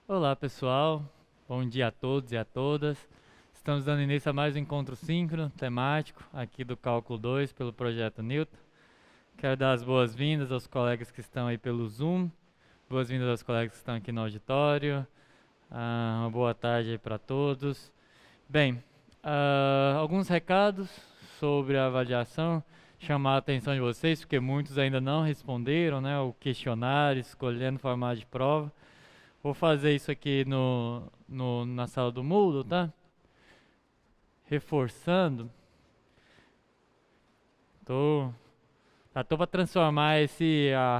Olá pessoal, bom dia a todos e a todas. Estamos dando início a mais um encontro síncrono temático aqui do Cálculo 2 pelo Projeto Newton. Quero dar as boas-vindas aos colegas que estão aí pelo Zoom, boas-vindas aos colegas que estão aqui no auditório, uma boa tarde aí para todos. Bem, alguns recados sobre a avaliação, chamar a atenção de vocês, porque muitos ainda não responderam, né, o questionário, escolhendo o formato de prova. Vou fazer isso aqui na sala do Moodle, tá? Reforçando. Tô para transformar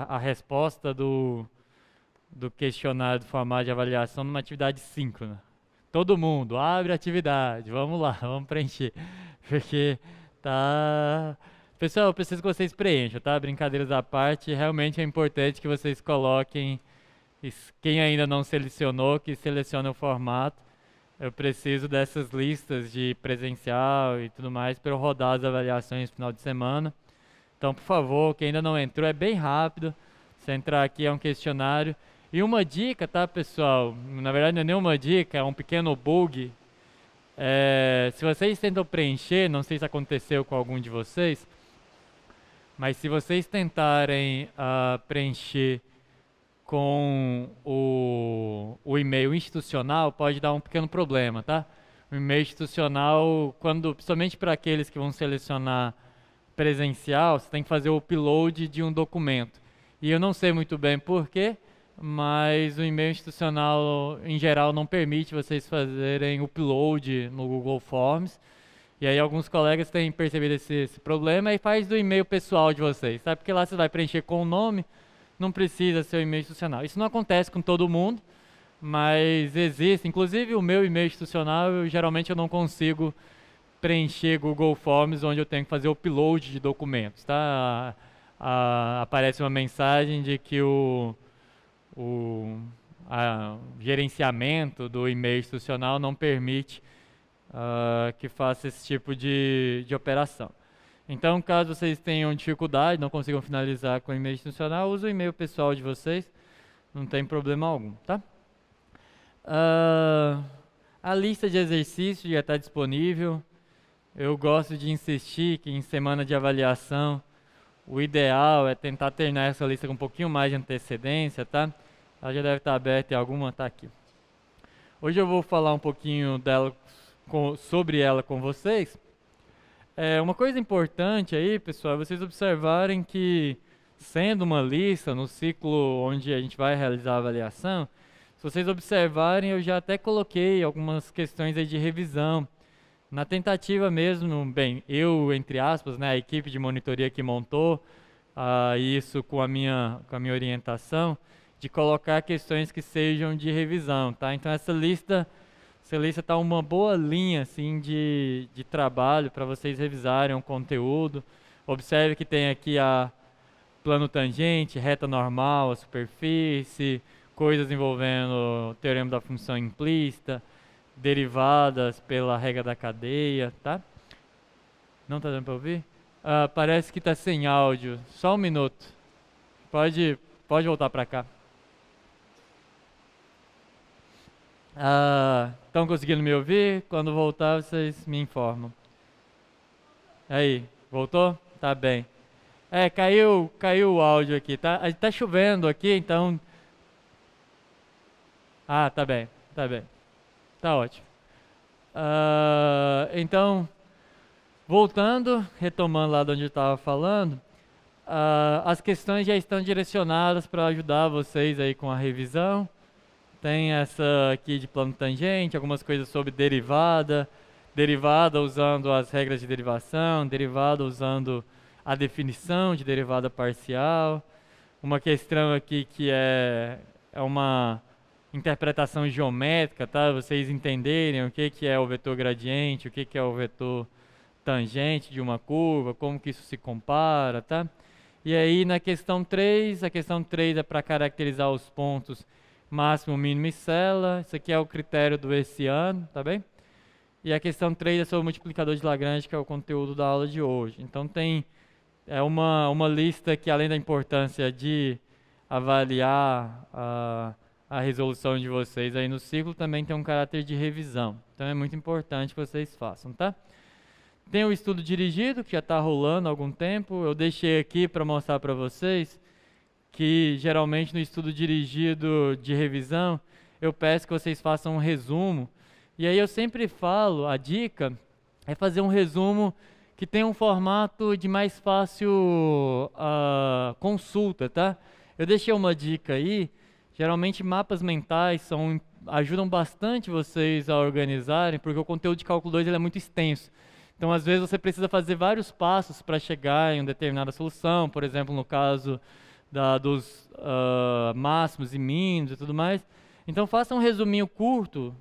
a resposta do questionário do formato de avaliação numa atividade síncrona. Todo mundo, abre a atividade, vamos lá, vamos preencher. Porque tá. Pessoal, eu preciso que vocês preencham, tá? Brincadeiras à parte, realmente é importante que vocês coloquem. Quem ainda não selecionou, que selecione o formato. Eu preciso dessas listas de presencial e tudo mais para eu rodar as avaliações no final de semana. Então, por favor, quem ainda não entrou, é bem rápido. Você entrar aqui é um questionário. E uma dica, tá, pessoal? Na verdade, não é nenhuma dica, é um pequeno bug. Se vocês tentam preencher, não sei se aconteceu com algum de vocês, mas se vocês tentarem preencher com o e-mail institucional, pode dar um pequeno problema, tá? O e-mail institucional, principalmente para aqueles que vão selecionar presencial, você tem que fazer o upload de um documento. E eu não sei muito bem por quê, mas o e-mail institucional, em geral, não permite vocês fazerem upload no Google Forms. E aí alguns colegas têm percebido esse problema e faz do e-mail pessoal de vocês, tá? Porque lá você vai preencher com o nome, não precisa ser o e-mail institucional. Isso não acontece com todo mundo, mas existe. Inclusive o meu e-mail institucional, geralmente eu não consigo preencher Google Forms onde eu tenho que fazer o upload de documentos, tá? Aparece uma mensagem de que o gerenciamento do e-mail institucional não permite que faça esse tipo de operação. Então, caso vocês tenham dificuldade, não consigam finalizar com o e-mail institucional, use o e-mail pessoal de vocês, não tem problema algum, tá? A lista de exercícios já está disponível. Eu gosto de insistir que em semana de avaliação, o ideal é tentar terminar essa lista com um pouquinho mais de antecedência, tá? Ela já deve estar aberta e alguma está aqui. Hoje eu vou falar um pouquinho sobre ela com vocês. Uma coisa importante aí, pessoal, é vocês observarem que, sendo uma lista no ciclo onde a gente vai realizar a avaliação, se vocês observarem, eu já até coloquei algumas questões aí de revisão. Na tentativa mesmo, bem, eu, entre aspas, né, a equipe de monitoria que montou isso com a minha orientação, de colocar questões que sejam de revisão, tá? Então essa lista está uma boa linha assim, de trabalho para vocês revisarem o conteúdo. Observe que tem aqui a plano tangente, reta normal, a superfície, coisas envolvendo o teorema da função implícita, derivadas pela regra da cadeia, tá? Não está dando para ouvir? Parece que está sem áudio. Só um minuto. Pode voltar para cá. Estão conseguindo me ouvir? Quando voltar, vocês me informam. Aí, voltou? Tá bem. Caiu o áudio aqui, tá? Tá chovendo aqui, então... tá bem, tá bem. Tá ótimo. Então, voltando, retomando lá de onde eu estava falando, as questões já estão direcionadas para ajudar vocês aí com a revisão. Tem essa aqui de plano tangente, algumas coisas sobre derivada usando as regras de derivação, derivada usando a definição de derivada parcial. Uma questão aqui que é uma interpretação geométrica, tá? Vocês entenderem o que é o vetor gradiente, o que é o vetor tangente de uma curva, como que isso se compara, tá? E aí na questão 3, a questão 3 é para caracterizar os pontos máximo, mínimo e cela. Isso aqui é o critério do esse ano, tá bem? E a questão 3 é sobre o multiplicador de Lagrange, que é o conteúdo da aula de hoje. Então tem uma lista que, além da importância de avaliar a resolução de vocês aí no ciclo também tem um caráter de revisão. Então é muito importante que vocês façam, tá? Tem o estudo dirigido, que já está rolando há algum tempo. Eu deixei aqui para mostrar para vocês que geralmente no estudo dirigido de revisão, eu peço que vocês façam um resumo. E aí eu sempre falo, a dica é fazer um resumo que tenha um formato de mais fácil consulta, tá? Eu deixei uma dica aí. Geralmente mapas mentais ajudam bastante vocês a organizarem, porque o conteúdo de cálculo 2 ele é muito extenso. Então, às vezes, você precisa fazer vários passos para chegar em uma determinada solução, por exemplo, no caso dos máximos e mínimos e tudo mais. Então, faça um resuminho curto,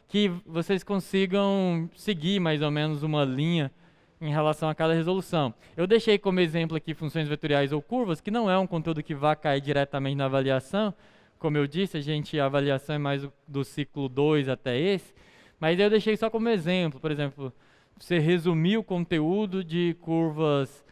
que vocês consigam seguir mais ou menos uma linha em relação a cada resolução. Eu deixei como exemplo aqui funções vetoriais ou curvas, que não é um conteúdo que vai cair diretamente na avaliação. Como eu disse, a avaliação é mais do ciclo 2 até esse, mas eu deixei só como exemplo. Por exemplo, você resumir o conteúdo de curvas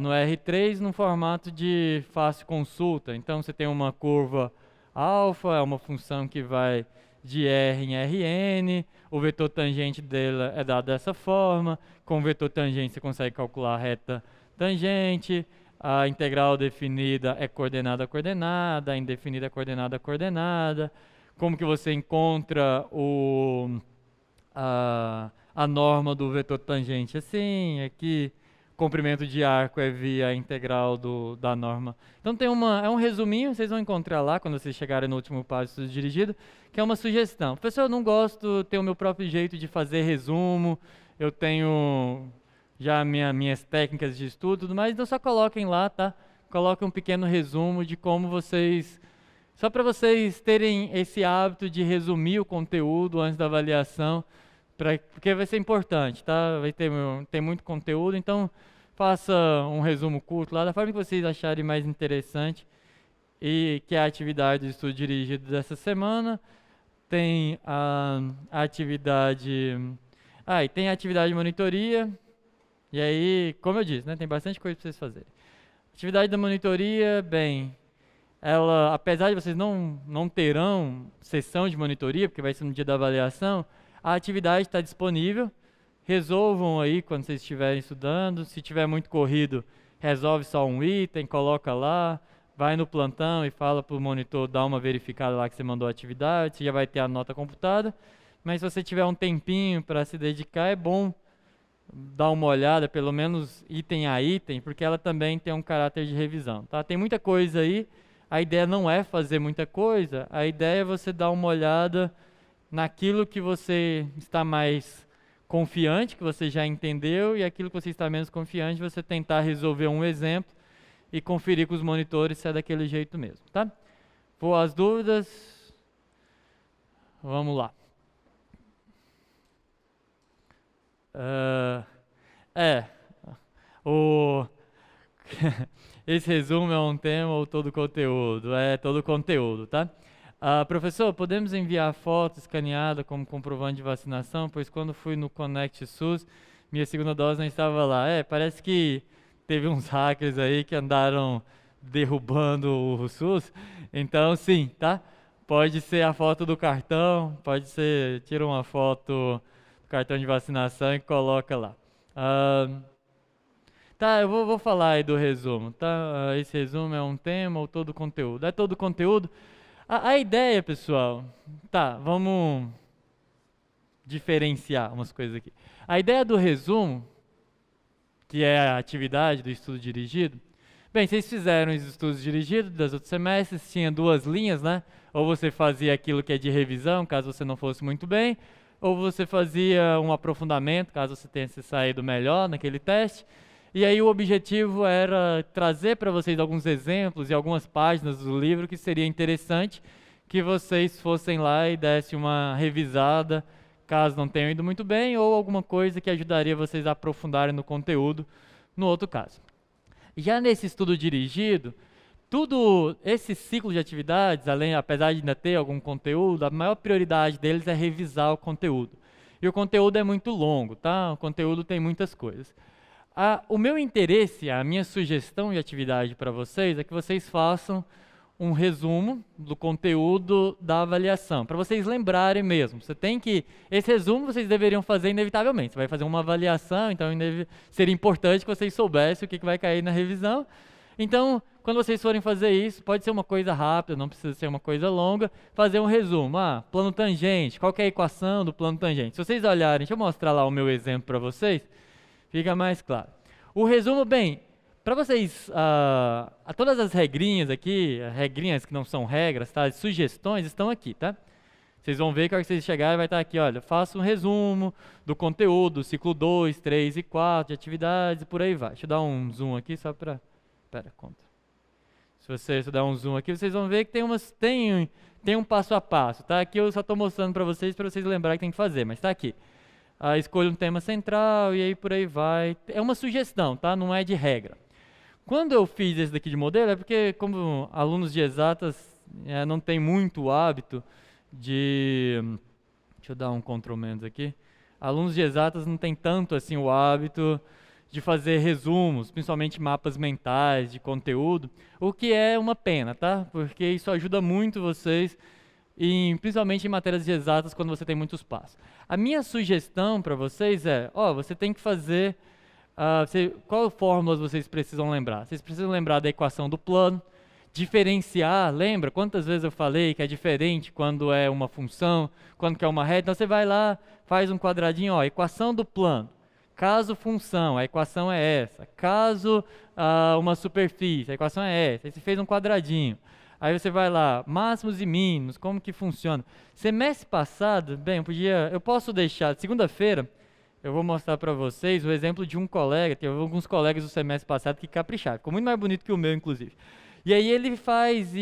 no R3 no formato de fácil consulta. Então, você tem uma curva alfa, é uma função que vai de R em Rn, o vetor tangente dela é dado dessa forma, com o vetor tangente você consegue calcular a reta tangente, a integral definida é coordenada a coordenada, a indefinida é coordenada a coordenada, como que você encontra a norma do vetor tangente assim, aqui comprimento de arco é via a integral da norma. Então é um resuminho, vocês vão encontrar lá quando vocês chegarem no último passo do dirigido, que é uma sugestão. Professor, eu não gosto, tenho o meu próprio jeito de fazer resumo, eu tenho já minhas técnicas de estudo e tudo mais, então só coloquem lá, tá? Coloquem um pequeno resumo de como vocês... Só para vocês terem esse hábito de resumir o conteúdo antes da avaliação, porque vai ser importante, tá? Vai ter muito conteúdo, então faça um resumo curto lá, da forma que vocês acharem mais interessante, e que é a atividade de estudo dirigido dessa semana. Tem a atividade... e tem a atividade de monitoria, e aí, como eu disse, né, tem bastante coisa para vocês fazerem. Atividade da monitoria, bem, ela, apesar de vocês não terão sessão de monitoria, porque vai ser no dia da avaliação, a atividade está disponível, resolvam aí quando vocês estiverem estudando, se tiver muito corrido, resolve só um item, coloca lá, vai no plantão e fala para o monitor dar uma verificada lá que você mandou a atividade, você já vai ter a nota computada, mas se você tiver um tempinho para se dedicar, é bom dar uma olhada, pelo menos item a item, porque ela também tem um caráter de revisão, tá? Tem muita coisa aí, a ideia não é fazer muita coisa, a ideia é você dar uma olhada naquilo que você está mais confiante, que você já entendeu, e aquilo que você está menos confiante, você tentar resolver um exemplo e conferir com os monitores se é daquele jeito mesmo, tá? Vou às dúvidas. Vamos lá. Esse resumo é um tema ou todo conteúdo? É todo conteúdo, tá? Professor, podemos enviar foto escaneada como comprovante de vacinação, pois quando fui no Connect SUS, minha segunda dose não estava lá. Parece que teve uns hackers aí que andaram derrubando o SUS, então sim, tá? Pode ser a foto do cartão, pode ser, tira uma foto do cartão de vacinação e coloca lá. Tá, eu vou falar aí do resumo, tá? Esse resumo é um tema ou todo conteúdo? É todo conteúdo? A ideia, pessoal, tá, vamos diferenciar umas coisas aqui. A ideia do resumo, que é a atividade do estudo dirigido, bem, vocês fizeram os estudos dirigidos das outros semestres, tinha 2 linhas, né? Ou você fazia aquilo que é de revisão, caso você não fosse muito bem, ou você fazia um aprofundamento, caso você tenha se saído melhor naquele teste. E aí o objetivo era trazer para vocês alguns exemplos e algumas páginas do livro que seria interessante que vocês fossem lá e dessem uma revisada, caso não tenham ido muito bem, ou alguma coisa que ajudaria vocês a aprofundarem no conteúdo no outro caso. Já nesse estudo dirigido, tudo esse ciclo de atividades, apesar de ainda ter algum conteúdo, a maior prioridade deles é revisar o conteúdo. E o conteúdo é muito longo, tá? O conteúdo tem muitas coisas. O meu interesse, a minha sugestão de atividade para vocês é que vocês façam um resumo do conteúdo da avaliação, para vocês lembrarem mesmo. Esse resumo vocês deveriam fazer inevitavelmente. Você vai fazer uma avaliação, então seria importante que vocês soubessem o que vai cair na revisão. Então, quando vocês forem fazer isso, pode ser uma coisa rápida, não precisa ser uma coisa longa, fazer um resumo. Plano tangente, qual que é a equação do plano tangente? Se vocês olharem, deixa eu mostrar lá o meu exemplo para vocês, fica mais claro. O resumo, para vocês, todas as regrinhas aqui, regrinhas que não são regras, tá? As sugestões estão aqui, tá? Vocês vão ver que a hora que vocês chegarem vai estar aqui, olha, faça um resumo do conteúdo, ciclo 2, 3 e 4, de atividades e por aí vai. Deixa eu dar um zoom aqui só para... conta. Se você der um zoom aqui, vocês vão ver que tem um passo a passo, tá? Aqui eu só estou mostrando para vocês lembrarem que tem que fazer, mas está aqui. Escolha um tema central e aí por aí vai. É uma sugestão, tá? Não é de regra. Quando eu fiz esse daqui de modelo, é porque como alunos de exatas não tem muito hábito de... Deixa eu dar um Ctrl menos aqui. Alunos de exatas não tem tanto assim o hábito de fazer resumos, principalmente mapas mentais de conteúdo, o que é uma pena, tá? Porque isso ajuda muito vocês, principalmente em matérias de exatas, quando você tem muitos passos. A minha sugestão para vocês você tem que fazer, qual fórmulas vocês precisam lembrar? Vocês precisam lembrar da equação do plano, diferenciar, lembra quantas vezes eu falei que é diferente quando é uma função, quando que é uma reta? Então você vai lá, faz um quadradinho, equação do plano. Caso função, a equação é essa. Caso uma superfície, a equação é essa. Aí você fez um quadradinho. Aí você vai lá, máximos e mínimos, como que funciona. Semestre passado, eu posso deixar, segunda-feira, eu vou mostrar para vocês o exemplo de um colega, teve alguns colegas do semestre passado que capricharam. Ficou muito mais bonito que o meu, inclusive. E aí ele faz,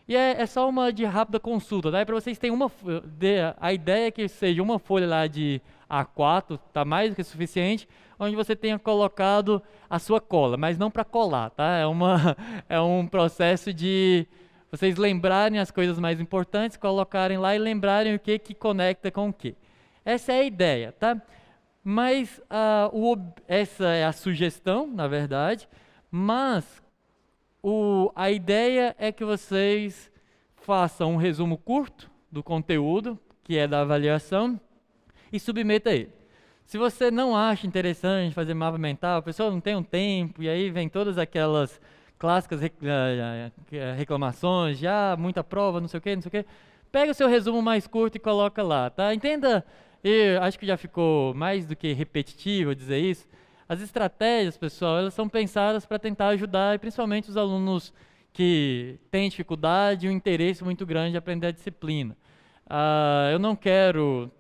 é só uma de rápida consulta, tá? Para vocês terem a ideia é que seja uma folha lá de A4, tá mais do que suficiente, onde você tenha colocado a sua cola, mas não para colar, tá? É um processo de vocês lembrarem as coisas mais importantes, colocarem lá e lembrarem o que conecta com o que. Essa é a ideia, tá? Mas essa é a sugestão, na verdade, mas a ideia é que vocês façam um resumo curto do conteúdo, que é da avaliação, e submeta ele. Se você não acha interessante fazer mapa mental, a pessoa não tem um tempo, e aí vem todas aquelas clássicas reclamações, muita prova, não sei o quê, pega o seu resumo mais curto e coloca lá, tá? Entenda, acho que já ficou mais do que repetitivo dizer isso. As estratégias, pessoal, elas são pensadas para tentar ajudar, e principalmente os alunos que têm dificuldade e um interesse muito grande em aprender a disciplina.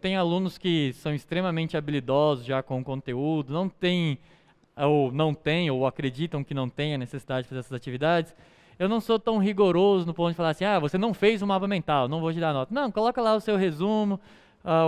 Tem alunos que são extremamente habilidosos já com o conteúdo, ou acreditam que não tem a necessidade de fazer essas atividades. Eu não sou tão rigoroso no ponto de falar assim, você não fez um mapa mental, não vou te dar nota. Não, coloca lá o seu resumo,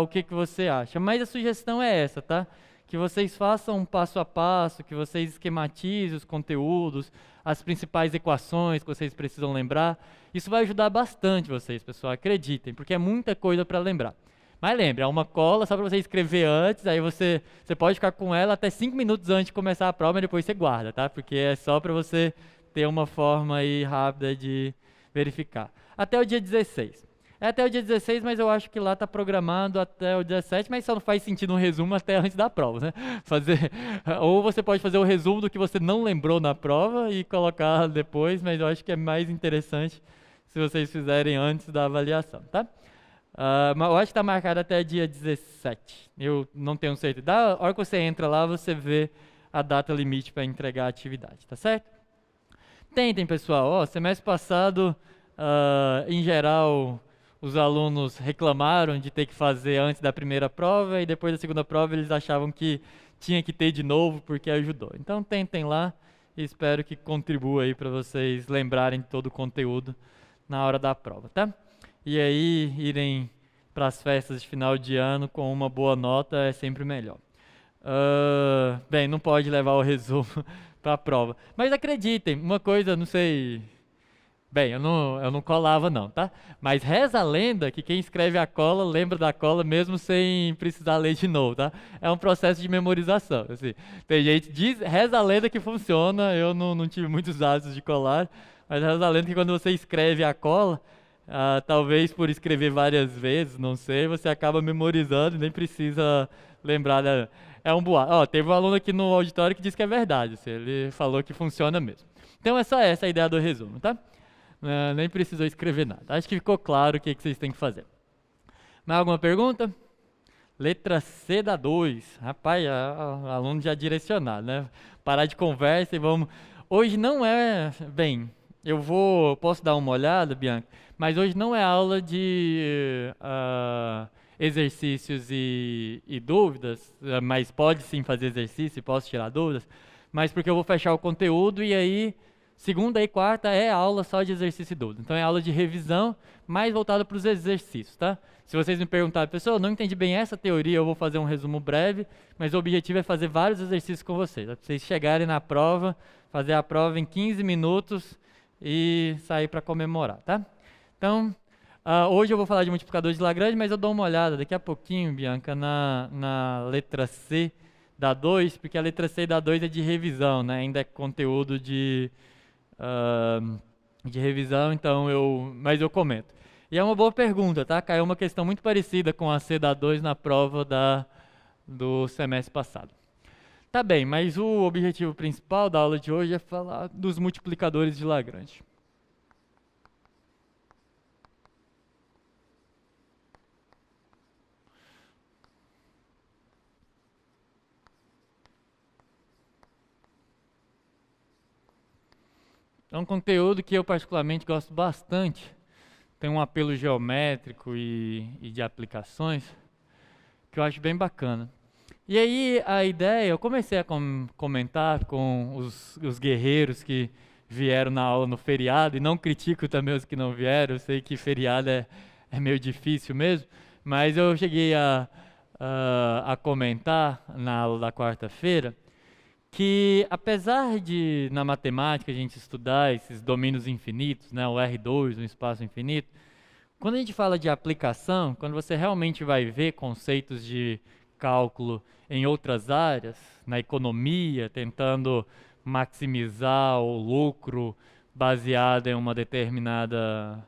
o que você acha. Mas a sugestão é essa, tá? Que vocês façam um passo a passo, que vocês esquematizem os conteúdos, as principais equações que vocês precisam lembrar. Isso vai ajudar bastante vocês, pessoal, acreditem, porque é muita coisa para lembrar. Mas lembre, é uma cola só para você escrever antes, aí você pode ficar com ela até 5 minutos antes de começar a prova, e depois você guarda, tá? Porque é só para você ter uma forma aí rápida de verificar. Até o dia 16. É até o dia 16, mas eu acho que lá está programado até o 17, mas só não faz sentido um resumo até antes da prova, né? Ou você pode fazer o resumo do que você não lembrou na prova e colocar depois, mas eu acho que é mais interessante se vocês fizerem antes da avaliação, tá? Mas eu acho que está marcado até dia 17, eu não tenho certeza. Da hora que você entra lá, você vê a data limite para entregar a atividade, tá certo? Tentem, pessoal. Semestre passado, em geral, os alunos reclamaram de ter que fazer antes da primeira prova e depois da segunda prova eles achavam que tinha que ter de novo porque ajudou. Então tentem lá e espero que contribua aí para vocês lembrarem de todo o conteúdo na hora da prova, tá? E aí irem para as festas de final de ano com uma boa nota é sempre melhor. Não pode levar o resumo para a prova. Mas acreditem, uma coisa, não sei... eu não colava não, tá? Mas reza a lenda que quem escreve a cola lembra da cola mesmo sem precisar ler de novo, tá? É um processo de memorização, assim. Tem gente que reza a lenda que funciona, eu não tive muitos hábitos de colar, Mas reza a lenda que quando você escreve a cola, talvez por escrever várias vezes, não sei, você acaba memorizando e nem precisa lembrar da... É um boato. Ó, teve um aluno aqui no auditório que disse que é verdade, assim, ele falou que funciona mesmo. Então é só essa a ideia do resumo, tá? Nem precisou escrever nada. Acho que ficou claro o que vocês têm que fazer. Mais alguma pergunta? Letra C da 2. Rapaz, aluno já direcionado, né? Parar de conversa e vamos... Hoje não é... Bem, posso dar uma olhada, Bianca? Mas hoje não é aula de exercícios e dúvidas, mas pode sim fazer exercício, posso tirar dúvidas, mas porque eu vou fechar o conteúdo e aí... Segunda e quarta é aula só de exercício e dúvida. Então é aula de revisão, mais voltada para os exercícios, tá? Se vocês me perguntarem, pessoal, não entendi bem essa teoria, eu vou fazer um resumo breve, mas o objetivo é fazer vários exercícios com vocês. Para vocês chegarem na prova, fazer a prova em 15 minutos e sair para comemorar, tá? Então, hoje eu vou falar de multiplicador de Lagrange, mas eu dou uma olhada daqui a pouquinho, Bianca, na letra C da 2, porque a letra C da 2 é de revisão, né? Ainda é conteúdo de revisão, então mas eu comento. E é uma boa pergunta, tá? Caiu uma questão muito parecida com a C da 2 na prova do semestre passado. Tá bem, mas o objetivo principal da aula de hoje é falar dos multiplicadores de Lagrange. É um conteúdo que eu particularmente gosto bastante. Tem um apelo geométrico e de aplicações que eu acho bem bacana. E aí a ideia, eu comecei a comentar com os guerreiros que vieram na aula no feriado, e não critico também os que não vieram, eu sei que feriado é meio difícil mesmo, mas eu cheguei a comentar na aula da quarta-feira que apesar de na matemática a gente estudar esses domínios infinitos, né, o R2, um espaço infinito, quando a gente fala de aplicação, quando você realmente vai ver conceitos de cálculo em outras áreas, na economia, tentando maximizar o lucro baseado em uma determinada,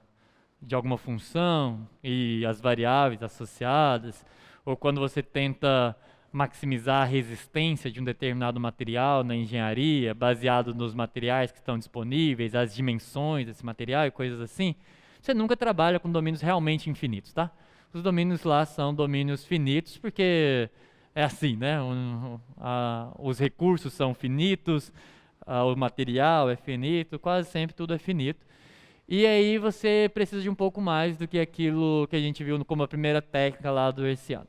de alguma função e as variáveis associadas, ou quando você tenta maximizar a resistência de um determinado material na engenharia, baseado nos materiais que estão disponíveis, as dimensões desse material e coisas assim, você nunca trabalha com domínios realmente infinitos, tá? Os domínios lá são domínios finitos porque é assim, né? Os recursos são finitos, o material é finito, quase sempre tudo é finito. E aí você precisa de um pouco mais do que aquilo que a gente viu como a primeira técnica lá do Hertziano.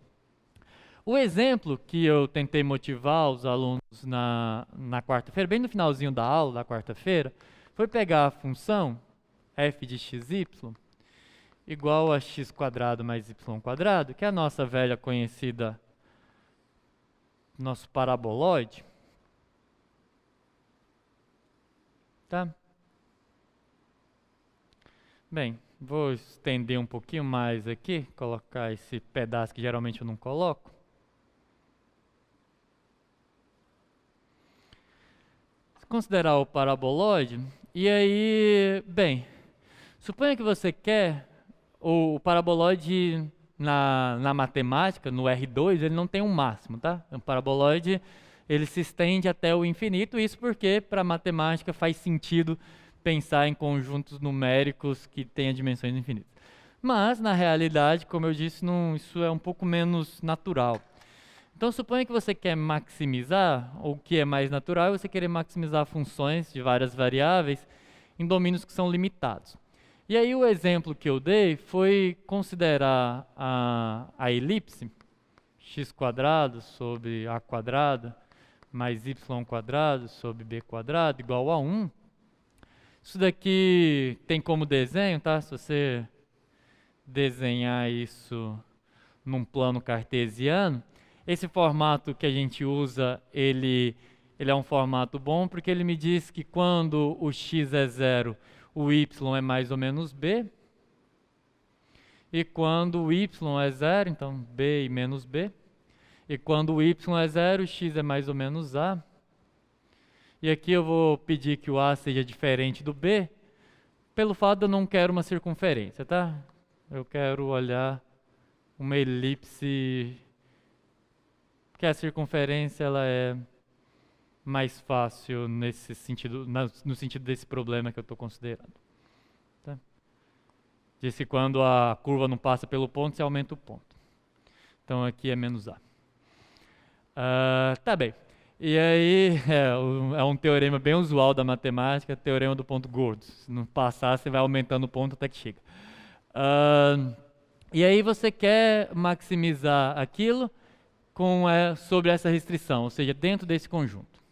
O exemplo que eu tentei motivar os alunos na quarta-feira, bem no finalzinho da aula da quarta-feira, foi pegar a função f de xy igual a x² mais y², que é a nossa velha conhecida, nosso paraboloide. Tá? Bem, vou estender um pouquinho mais aqui, colocar esse pedaço que geralmente eu não coloco. Considerar o paraboloide, e aí, bem, suponha que você quer o paraboloide na matemática, no R2, ele não tem um máximo, tá? O paraboloide, ele se estende até o infinito, isso porque para a matemática faz sentido pensar em conjuntos numéricos que tenham dimensões infinitas. Mas, na realidade, como eu disse, isso é um pouco menos natural. Então, suponha que você quer maximizar, ou o que é mais natural, é você querer maximizar funções de várias variáveis em domínios que são limitados. E aí o exemplo que eu dei foi considerar a elipse, x² sobre a² mais y² sobre b² igual a 1. Isso daqui tem como desenho, tá? Se você desenhar isso num plano cartesiano, esse formato que a gente usa, ele é um formato bom porque ele me diz que quando o x é 0, o y é mais ou menos b. E quando o y é 0, então b e menos b. E quando o y é 0, o x é mais ou menos a. E aqui eu vou pedir que o a seja diferente do b, pelo fato de eu não quero uma circunferência, tá? Eu quero olhar uma elipse, porque a circunferência ela é mais fácil nesse sentido, no sentido desse problema que eu estou considerando. Tá? Diz que quando a curva não passa pelo ponto, você aumenta o ponto. Então aqui é menos A. Tá bem. E aí, é um teorema bem usual da matemática, teorema do ponto gordo. Se não passar, você vai aumentando o ponto até que chega. E aí você quer maximizar aquilo sobre essa restrição, ou seja, dentro desse conjunto.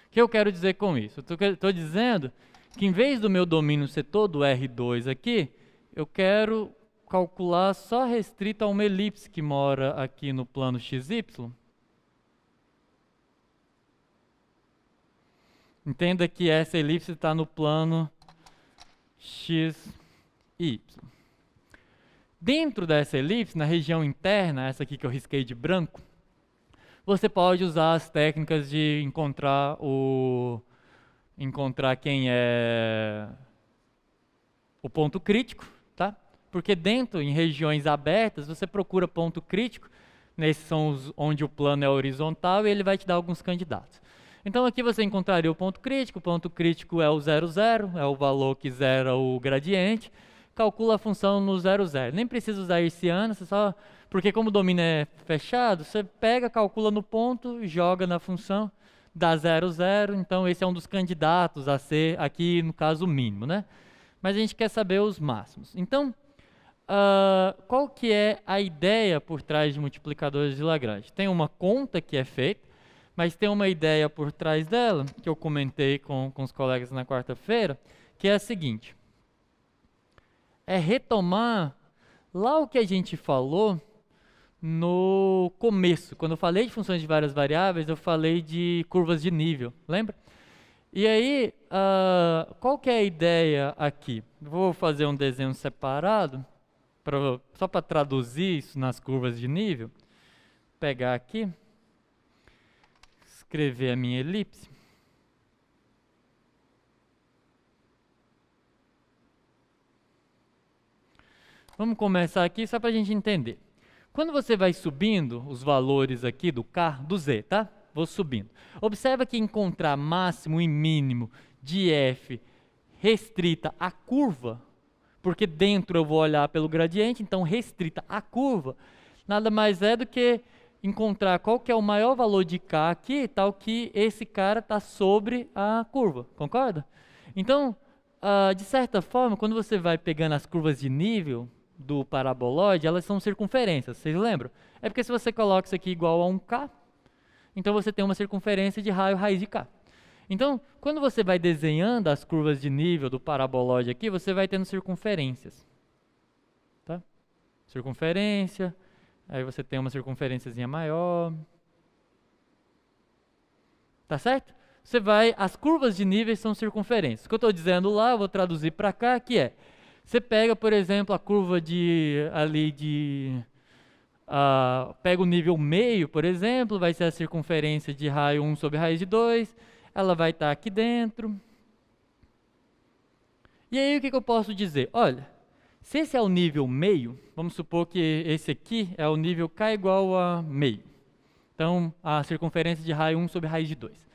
O que eu quero dizer com isso? Estou dizendo que em vez do meu domínio ser todo R2 aqui, eu quero calcular só restrito a uma elipse que mora aqui no plano XY. Entenda que essa elipse está no plano XY. Dentro dessa elipse, na região interna, essa aqui que eu risquei de branco, você pode usar as técnicas de encontrar quem é o ponto crítico, tá? Porque dentro, em regiões abertas, você procura ponto crítico, nesses são onde o plano é horizontal, e ele vai te dar alguns candidatos. Então aqui você encontraria o ponto crítico é o 0, 0, é o valor que zera o gradiente, calcula a função no 0, 0. Nem precisa usar hertziano, porque como o domínio é fechado, você pega, calcula no ponto, joga na função, dá 0, 0, então esse é um dos candidatos a ser, aqui no caso, o mínimo, né? Mas a gente quer saber os máximos. Então, qual que é a ideia por trás de multiplicadores de Lagrange? Tem uma conta que é feita, mas tem uma ideia por trás dela, que eu comentei com os colegas na quarta-feira, que é a seguinte. É retomar lá o que a gente falou no começo. Quando eu falei de funções de várias variáveis, eu falei de curvas de nível, lembra? E aí, qual que é a ideia aqui? Vou fazer um desenho separado, só para traduzir isso nas curvas de nível. Pegar aqui. Escrever a minha elipse. Vamos começar aqui só para a gente entender. Quando você vai subindo os valores aqui do Z, tá? Vou subindo. Observa que encontrar máximo e mínimo de f restrita à curva, porque dentro eu vou olhar pelo gradiente, então restrita à curva, nada mais é do que encontrar qual que é o maior valor de k aqui, tal que esse cara está sobre a curva, concorda? Então, de certa forma, quando você vai pegando as curvas de nível do paraboloide, elas são circunferências, vocês lembram? É porque se você coloca isso aqui igual a 1k, então você tem uma circunferência de raio raiz de k. Então, quando você vai desenhando as curvas de nível do paraboloide aqui, você vai tendo circunferências. Tá? Circunferência... Aí você tem uma circunferênciazinha maior. Tá certo? As curvas de níveis são circunferências. O que eu estou dizendo lá, eu vou traduzir para cá, que é, você pega, por exemplo, a curva pega o nível meio, por exemplo, vai ser a circunferência de raio 1 sobre raiz de 2, ela vai estar aqui dentro. E aí o que eu posso dizer? Olha, se esse é o nível meio, vamos supor que esse aqui é o nível k igual a meio. Então, a circunferência de raio 1 sobre raiz de 2.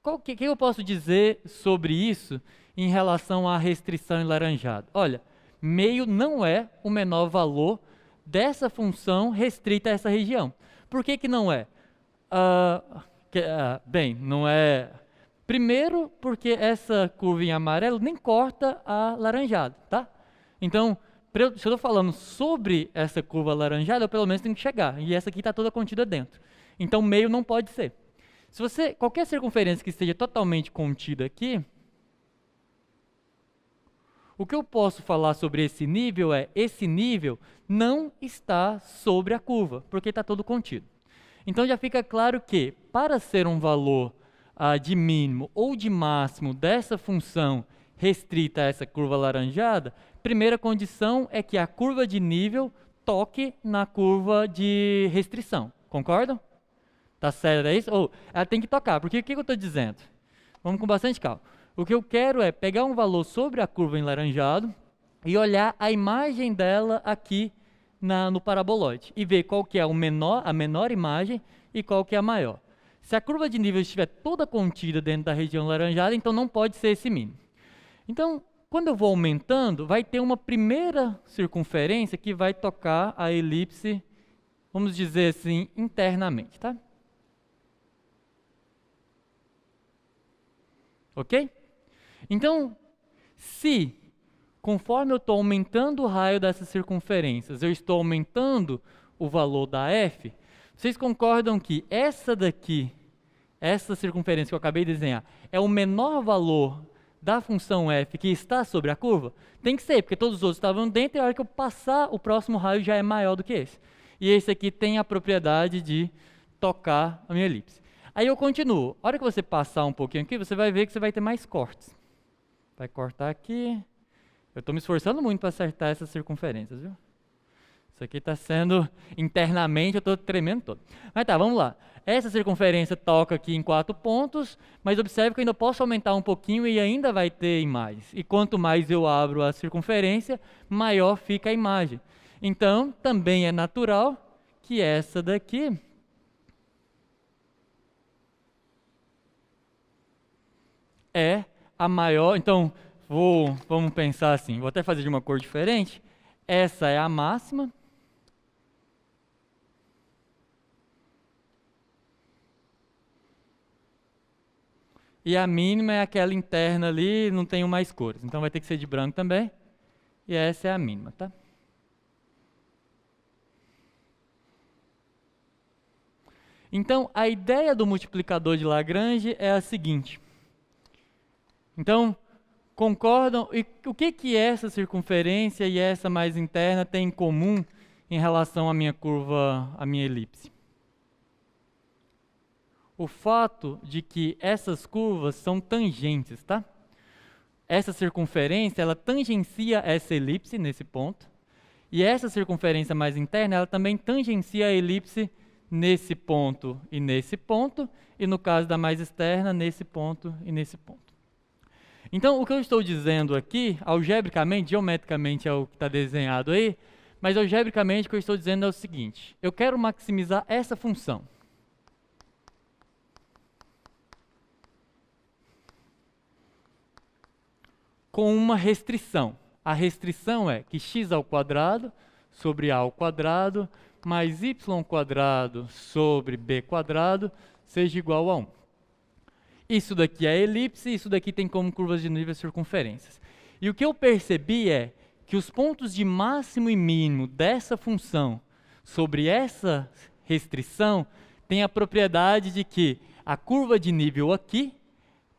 O que eu posso dizer sobre isso em relação à restrição em laranjado? Olha, meio não é o menor valor dessa função restrita a essa região. Por que não é? Bem, não é... Primeiro, porque essa curva em amarelo nem corta a laranjada, tá? Então, se eu estou falando sobre essa curva alaranjada, eu pelo menos tenho que chegar. E essa aqui está toda contida dentro. Então, meio não pode ser. Qualquer circunferência que esteja totalmente contida aqui, o que eu posso falar sobre esse nível é, esse nível não está sobre a curva, porque está todo contido. Então, já fica claro que, para ser um valor de mínimo ou de máximo dessa função restrita a essa curva alaranjada, primeira condição é que a curva de nível toque na curva de restrição. Concordam? Tá certo, é isso? Ela tem que tocar, porque o que eu estou dizendo? Vamos com bastante calma. O que eu quero é pegar um valor sobre a curva em laranjado e olhar a imagem dela aqui no paraboloide e ver qual que é a menor imagem e qual que é a maior. Se a curva de nível estiver toda contida dentro da região laranjada, então não pode ser esse mínimo. Então, quando eu vou aumentando, vai ter uma primeira circunferência que vai tocar a elipse, vamos dizer assim, internamente, tá? Ok? Então, se conforme eu estou aumentando o raio dessas circunferências, eu estou aumentando o valor da f, vocês concordam que essa daqui, essa circunferência que eu acabei de desenhar, é o menor valor da função f que está sobre a curva? Tem que ser, porque todos os outros estavam dentro e a hora que eu passar, o próximo raio já é maior do que esse. E esse aqui tem a propriedade de tocar a minha elipse. Aí eu continuo. A hora que você passar um pouquinho aqui, você vai ver que você vai ter mais cortes. Vai cortar aqui. Eu estou me esforçando muito para acertar essas circunferências, viu? Isso aqui está sendo, internamente, eu estou tremendo todo. Mas tá, vamos lá. Essa circunferência toca aqui em 4 pontos, mas observe que eu ainda posso aumentar um pouquinho e ainda vai ter imagens. E quanto mais eu abro a circunferência, maior fica a imagem. Então, também é natural que essa daqui é a maior. Então, vamos pensar assim, vou até fazer de uma cor diferente. Essa é a máxima. E a mínima é aquela interna ali, não tenho mais cores. Então vai ter que ser de branco também. E essa é a mínima, tá? Então, a ideia do multiplicador de Lagrange é a seguinte. Então, concordam? E o que essa circunferência e essa mais interna têm em comum em relação à minha curva, à minha elipse? O fato de que essas curvas são tangentes, tá? Essa circunferência, ela tangencia essa elipse nesse ponto. E essa circunferência mais interna, ela também tangencia a elipse nesse ponto e nesse ponto. E no caso da mais externa, nesse ponto e nesse ponto. Então, o que eu estou dizendo aqui, algebricamente, geometricamente é o que está desenhado aí, mas algebricamente o que eu estou dizendo é o seguinte: eu quero maximizar essa função. Com uma restrição. A restrição é que x ao quadrado sobre a ao quadrado mais y quadrado sobre b quadrado seja igual a 1. Isso daqui é elipse, isso daqui tem como curvas de nível circunferências. E o que eu percebi é que os pontos de máximo e mínimo dessa função sobre essa restrição tem a propriedade de que a curva de nível aqui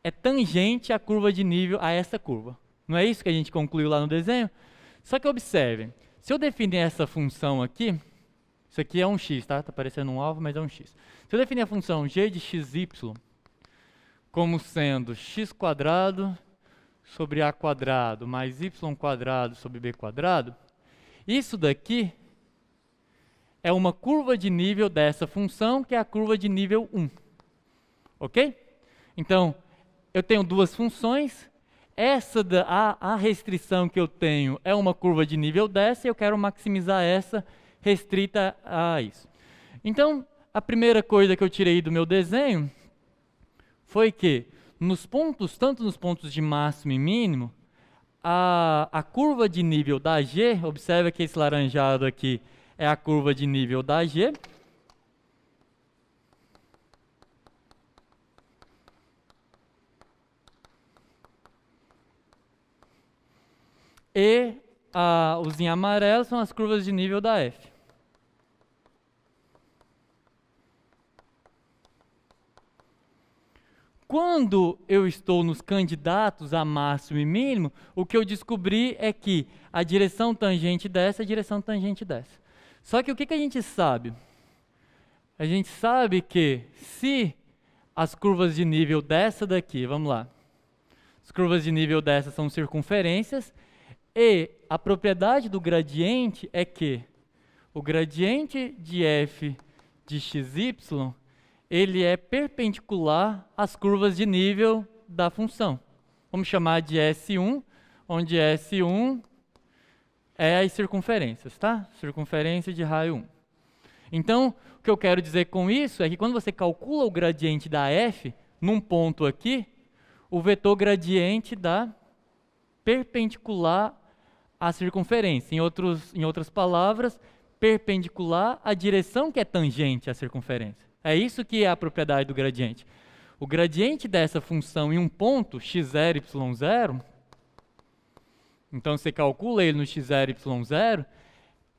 é tangente à curva de nível a essa curva. Não é isso que a gente concluiu lá no desenho? Só que observem, se eu definir essa função aqui, isso aqui é um x, tá? Está parecendo um alvo, mas é um x. Se eu definir a função g de xy como sendo x quadrado sobre a quadrado mais y quadrado sobre b quadrado, isso daqui é uma curva de nível dessa função, que é a curva de nível 1. Ok? Então, eu tenho duas funções. A restrição que eu tenho é uma curva de nível dessa e eu quero maximizar essa restrita a isso. Então, a primeira coisa que eu tirei do meu desenho foi que, tanto nos pontos de máximo e mínimo, a curva de nível da G, observe que esse laranjado aqui é a curva de nível da G. E os em amarelo são as curvas de nível da F. Quando eu estou nos candidatos a máximo e mínimo, o que eu descobri é que a direção tangente dessa é a direção tangente dessa. Só que o que a gente sabe? A gente sabe que se as curvas de nível dessa daqui, vamos lá, as curvas de nível dessa são circunferências, e a propriedade do gradiente é que o gradiente de f de xy, ele é perpendicular às curvas de nível da função. vamos chamar de S1, onde S1 é as circunferências, tá? Circunferência de raio 1. Então, o que eu quero dizer com isso é que quando você calcula o gradiente da f, num ponto aqui, o vetor gradiente dá perpendicular à circunferência. Em outras palavras, perpendicular à direção que é tangente à circunferência. É isso que é a propriedade do gradiente. O gradiente dessa função em um ponto, x0, y0, então você calcula ele no x0, y0,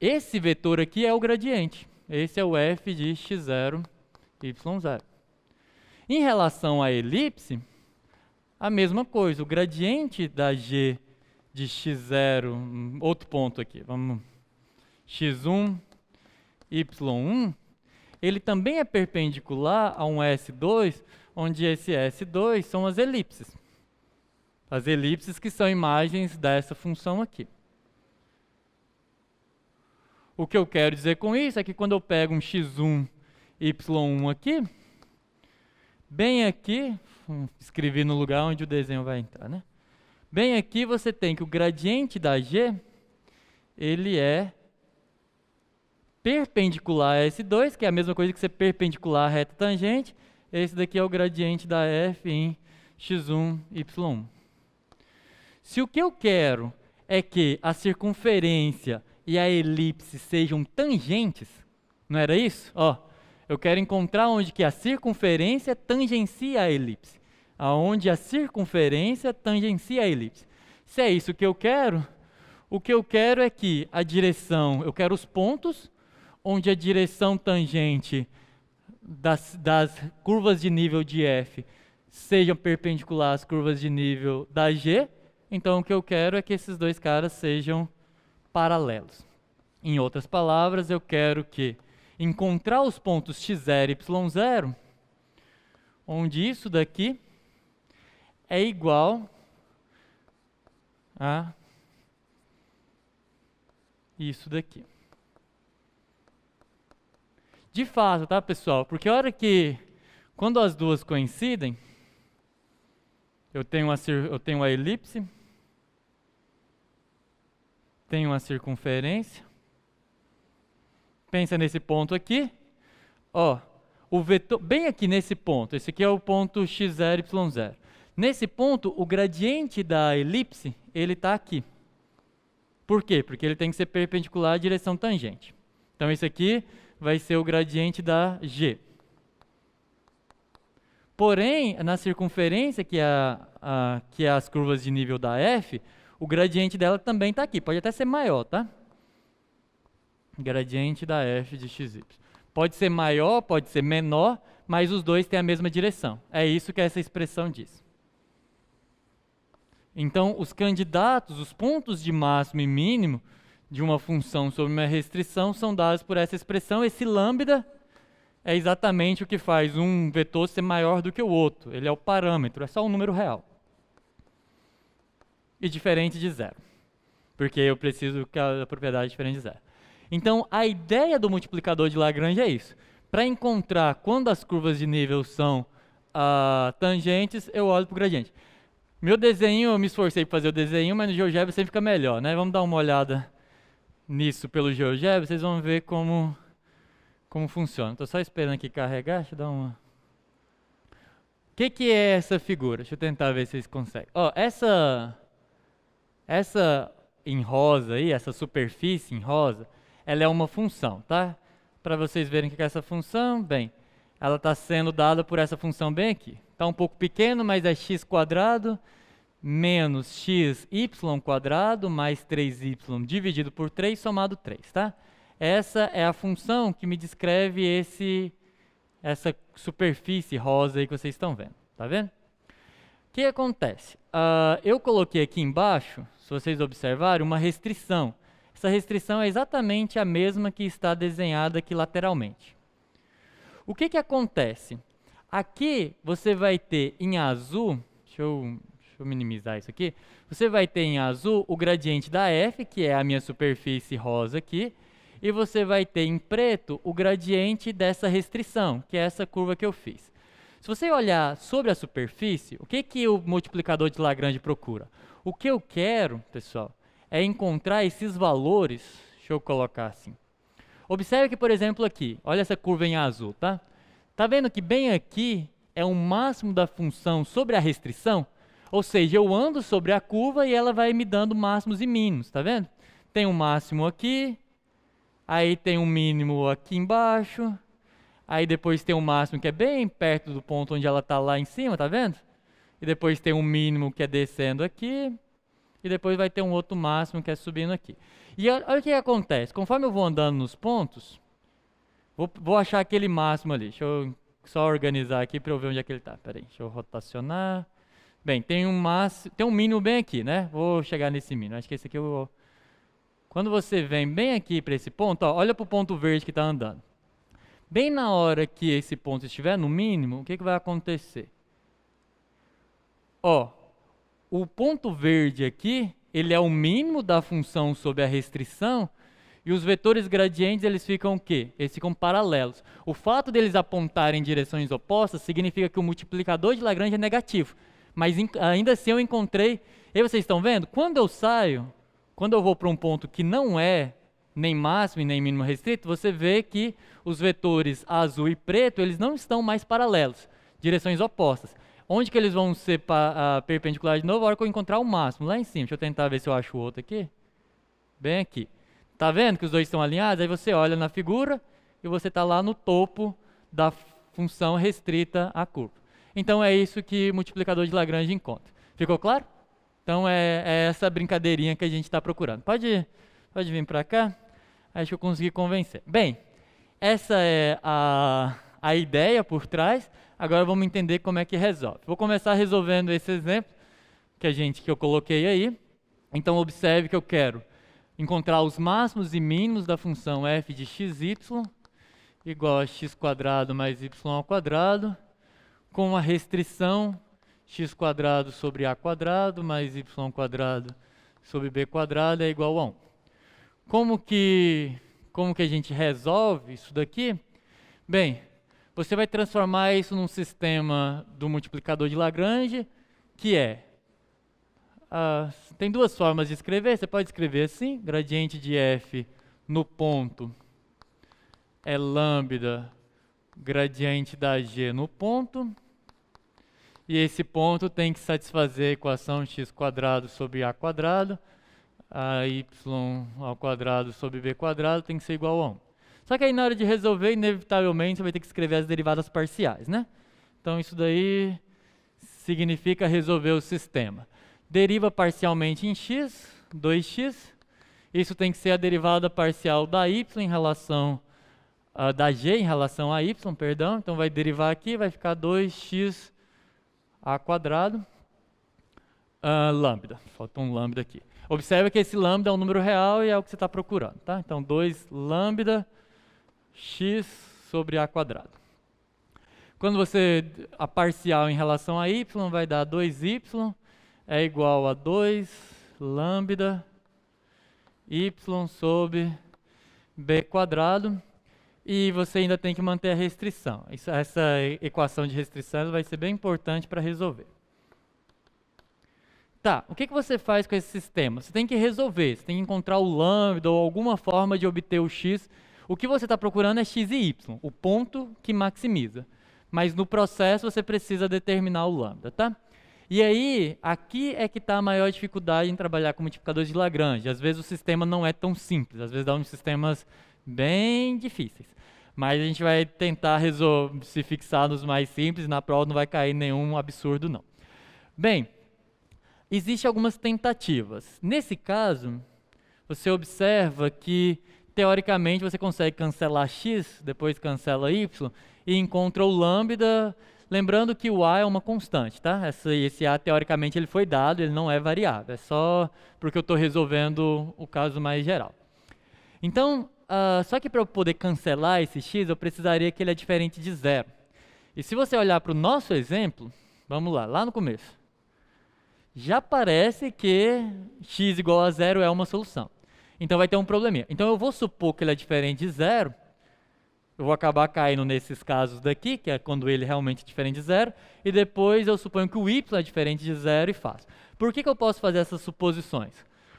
esse vetor aqui é o gradiente. Esse é o f de x0, y0. Em relação à elipse, a mesma coisa. O gradiente da g de x0, outro ponto aqui, vamos, x1, y1, ele também é perpendicular a um S2, onde esse S2 são as elipses. As elipses que são imagens dessa função aqui. O que eu quero dizer com isso é que quando eu pego um x1, y1 aqui, bem aqui, escrevi no lugar onde o desenho vai entrar, né? Bem aqui você tem que o gradiente da g, ele é perpendicular a S2, que é a mesma coisa que ser perpendicular à reta tangente. Esse daqui é o gradiente da f em x1, y1. Se o que eu quero é que a circunferência e a elipse sejam tangentes, não era isso? Ó, eu quero encontrar onde que a circunferência tangencia a elipse. Aonde a circunferência tangencia a elipse. Se é isso que eu quero, o que eu quero é que a direção, eu quero os pontos onde a direção tangente das curvas de nível de f sejam perpendiculares às curvas de nível da g. Então o que eu quero é que esses dois caras sejam paralelos. Em outras palavras, eu quero que encontrar os pontos x0 e y0, onde isso daqui é igual a isso daqui. De fato, tá, pessoal? Porque a hora que, quando as duas coincidem, eu tenho a elipse, tenho uma circunferência. Pensa nesse ponto aqui. Ó, o vetor, bem aqui nesse ponto, esse aqui é o ponto x0, y0. Nesse ponto, o gradiente da elipse, ele está aqui. Por quê? Porque ele tem que ser perpendicular à direção tangente. Então, esse aqui vai ser o gradiente da g. Porém, na circunferência, que é as curvas de nível da f, o gradiente dela também está aqui. Pode até ser maior, tá? Gradiente da f de xy. Pode ser maior, pode ser menor, mas os dois têm a mesma direção. É isso que essa expressão diz. Então, os candidatos, os pontos de máximo e mínimo de uma função sobre uma restrição são dados por essa expressão. Esse lambda é exatamente o que faz um vetor ser maior do que o outro. Ele é o parâmetro, é só um número real. E diferente de zero, porque eu preciso que a propriedade é diferente de zero. Então, a ideia do multiplicador de Lagrange é isso. Para encontrar quando as curvas de nível são tangentes, eu olho para o gradiente. Meu desenho, eu me esforcei para fazer o desenho, mas no GeoGebra sempre fica melhor, né? Vamos dar uma olhada nisso pelo GeoGebra, vocês vão ver como funciona. Estou só esperando aqui carregar, deixa eu dar uma... O que é essa figura? Deixa eu tentar ver se vocês conseguem. Ó, essa em rosa aí, essa superfície em rosa, ela é uma função, tá? Para vocês verem o que é essa função, bem, ela está sendo dada por essa função bem aqui. Está um pouco pequeno, mas é x² menos xy² mais 3y dividido por 3 somado 3, tá? Essa é a função que me descreve essa superfície rosa aí que vocês estão vendo, tá vendo? O que acontece? Eu coloquei aqui embaixo, se vocês observarem, uma restrição. Essa restrição é exatamente a mesma que está desenhada aqui lateralmente. O que acontece? Aqui você vai ter em azul, deixa eu minimizar isso aqui, você vai ter em azul o gradiente da f, que é a minha superfície rosa aqui, e você vai ter em preto o gradiente dessa restrição, que é essa curva que eu fiz. Se você olhar sobre a superfície, o que, que o multiplicador de Lagrange procura? O que eu quero, pessoal, é encontrar esses valores, deixa eu colocar assim. Observe que, por exemplo, aqui, olha essa curva em azul, tá? Tá vendo que bem aqui é o máximo da função sobre a restrição? Ou seja, eu ando sobre a curva e ela vai me dando máximos e mínimos, tá vendo? Tem um máximo aqui, aí tem um mínimo aqui embaixo, aí depois tem um máximo que é bem perto do ponto onde ela está lá em cima, tá vendo? E depois tem um mínimo que é descendo aqui, e depois vai ter um outro máximo que é subindo aqui. E olha o que acontece, conforme eu vou andando nos pontos, vou achar aquele máximo ali. Deixa eu só organizar aqui para eu ver onde é que ele está. Peraí, deixa eu rotacionar. Bem, tem um mínimo bem aqui, né? Vou chegar nesse mínimo, acho que esse aqui eu vou... Quando você vem bem aqui para esse ponto, ó, olha para o ponto verde que está andando. Bem na hora que esse ponto estiver no mínimo, o que, que vai acontecer? Ó, o ponto verde aqui, ele é o mínimo da função sob a restrição, e os vetores gradientes, eles ficam o quê? Eles ficam paralelos. O fato deles apontarem em direções opostas significa que o multiplicador de Lagrange é negativo. Mas ainda assim eu encontrei... E aí vocês estão vendo? Quando eu saio, quando eu vou para um ponto que não é nem máximo e nem mínimo restrito, você vê que os vetores azul e preto, eles não estão mais paralelos, direções opostas. Onde que eles vão ser perpendiculares de novo? A hora que eu encontrar o máximo, lá em cima. Deixa eu tentar ver se eu acho o outro aqui. Bem aqui. Tá vendo que os dois estão alinhados? Aí você olha na figura e você está lá no topo da função restrita à curva. Então é isso que o multiplicador de Lagrange encontra. Ficou claro? Então é essa brincadeirinha que a gente está procurando. Pode vir para cá. Acho que eu consegui convencer. Bem, essa é a ideia por trás. Agora vamos entender como é que resolve. Vou começar resolvendo esse exemplo que eu coloquei aí. Então observe que eu quero encontrar os máximos e mínimos da função f de xy igual a x² mais y² com a restrição x² sobre a² mais y² sobre b² é igual a 1. Como que a gente resolve isso daqui? Bem, você vai transformar isso num sistema do multiplicador de Lagrange, que é... tem duas formas de escrever. Você pode escrever assim, gradiente de f no ponto é lambda gradiente da g no ponto, e esse ponto tem que satisfazer a equação x² sobre a², a y² sobre b² tem que ser igual a 1. Só que aí na hora de resolver, inevitavelmente, você vai ter que escrever as derivadas parciais, né? Então isso daí significa resolver o sistema. Deriva parcialmente em x, 2x. Isso tem que ser a derivada parcial da y em relação da g em relação a y, perdão. Então vai derivar aqui, vai ficar 2x a² lambda. Falta um lambda aqui. Observe que esse lambda é um número real e é o que você está procurando, tá? Então 2 lambda x sobre a². Quando você a parcial em relação a y vai dar 2y é igual a 2 lambda y sobre b², e você ainda tem que manter a restrição. Essa equação de restrição vai ser bem importante para resolver. Tá, o que você faz com esse sistema? Você tem que resolver, você tem que encontrar o lambda ou alguma forma de obter o x. O que você está procurando é x e y, o ponto que maximiza. Mas no processo você precisa determinar o lambda, tá? E aí, aqui é que está a maior dificuldade em trabalhar com multiplicadores de Lagrange. Às vezes o sistema não é tão simples, às vezes dá uns sistemas bem difíceis. Mas a gente vai tentar se fixar nos mais simples, na prova não vai cair nenhum absurdo não. Bem, existem algumas tentativas. Nesse caso, você observa que, teoricamente, você consegue cancelar x, depois cancela y, e encontra o lambda, lembrando que o a é uma constante, tá? Esse a, teoricamente, ele foi dado, ele não é variável, é só porque eu estou resolvendo o caso mais geral. Então, só que para eu poder cancelar esse x, eu precisaria que ele é diferente de zero. E se você olhar para o nosso exemplo, vamos lá no começo, já parece que x igual a zero é uma solução. Então vai ter um probleminha. Então eu vou supor que ele é diferente de zero, Eu vou acabar caindo nesses casos daqui, que é quando ele realmente é diferente de zero, e depois eu suponho que o y é diferente de zero e faço. Por que eu posso fazer essas suposições?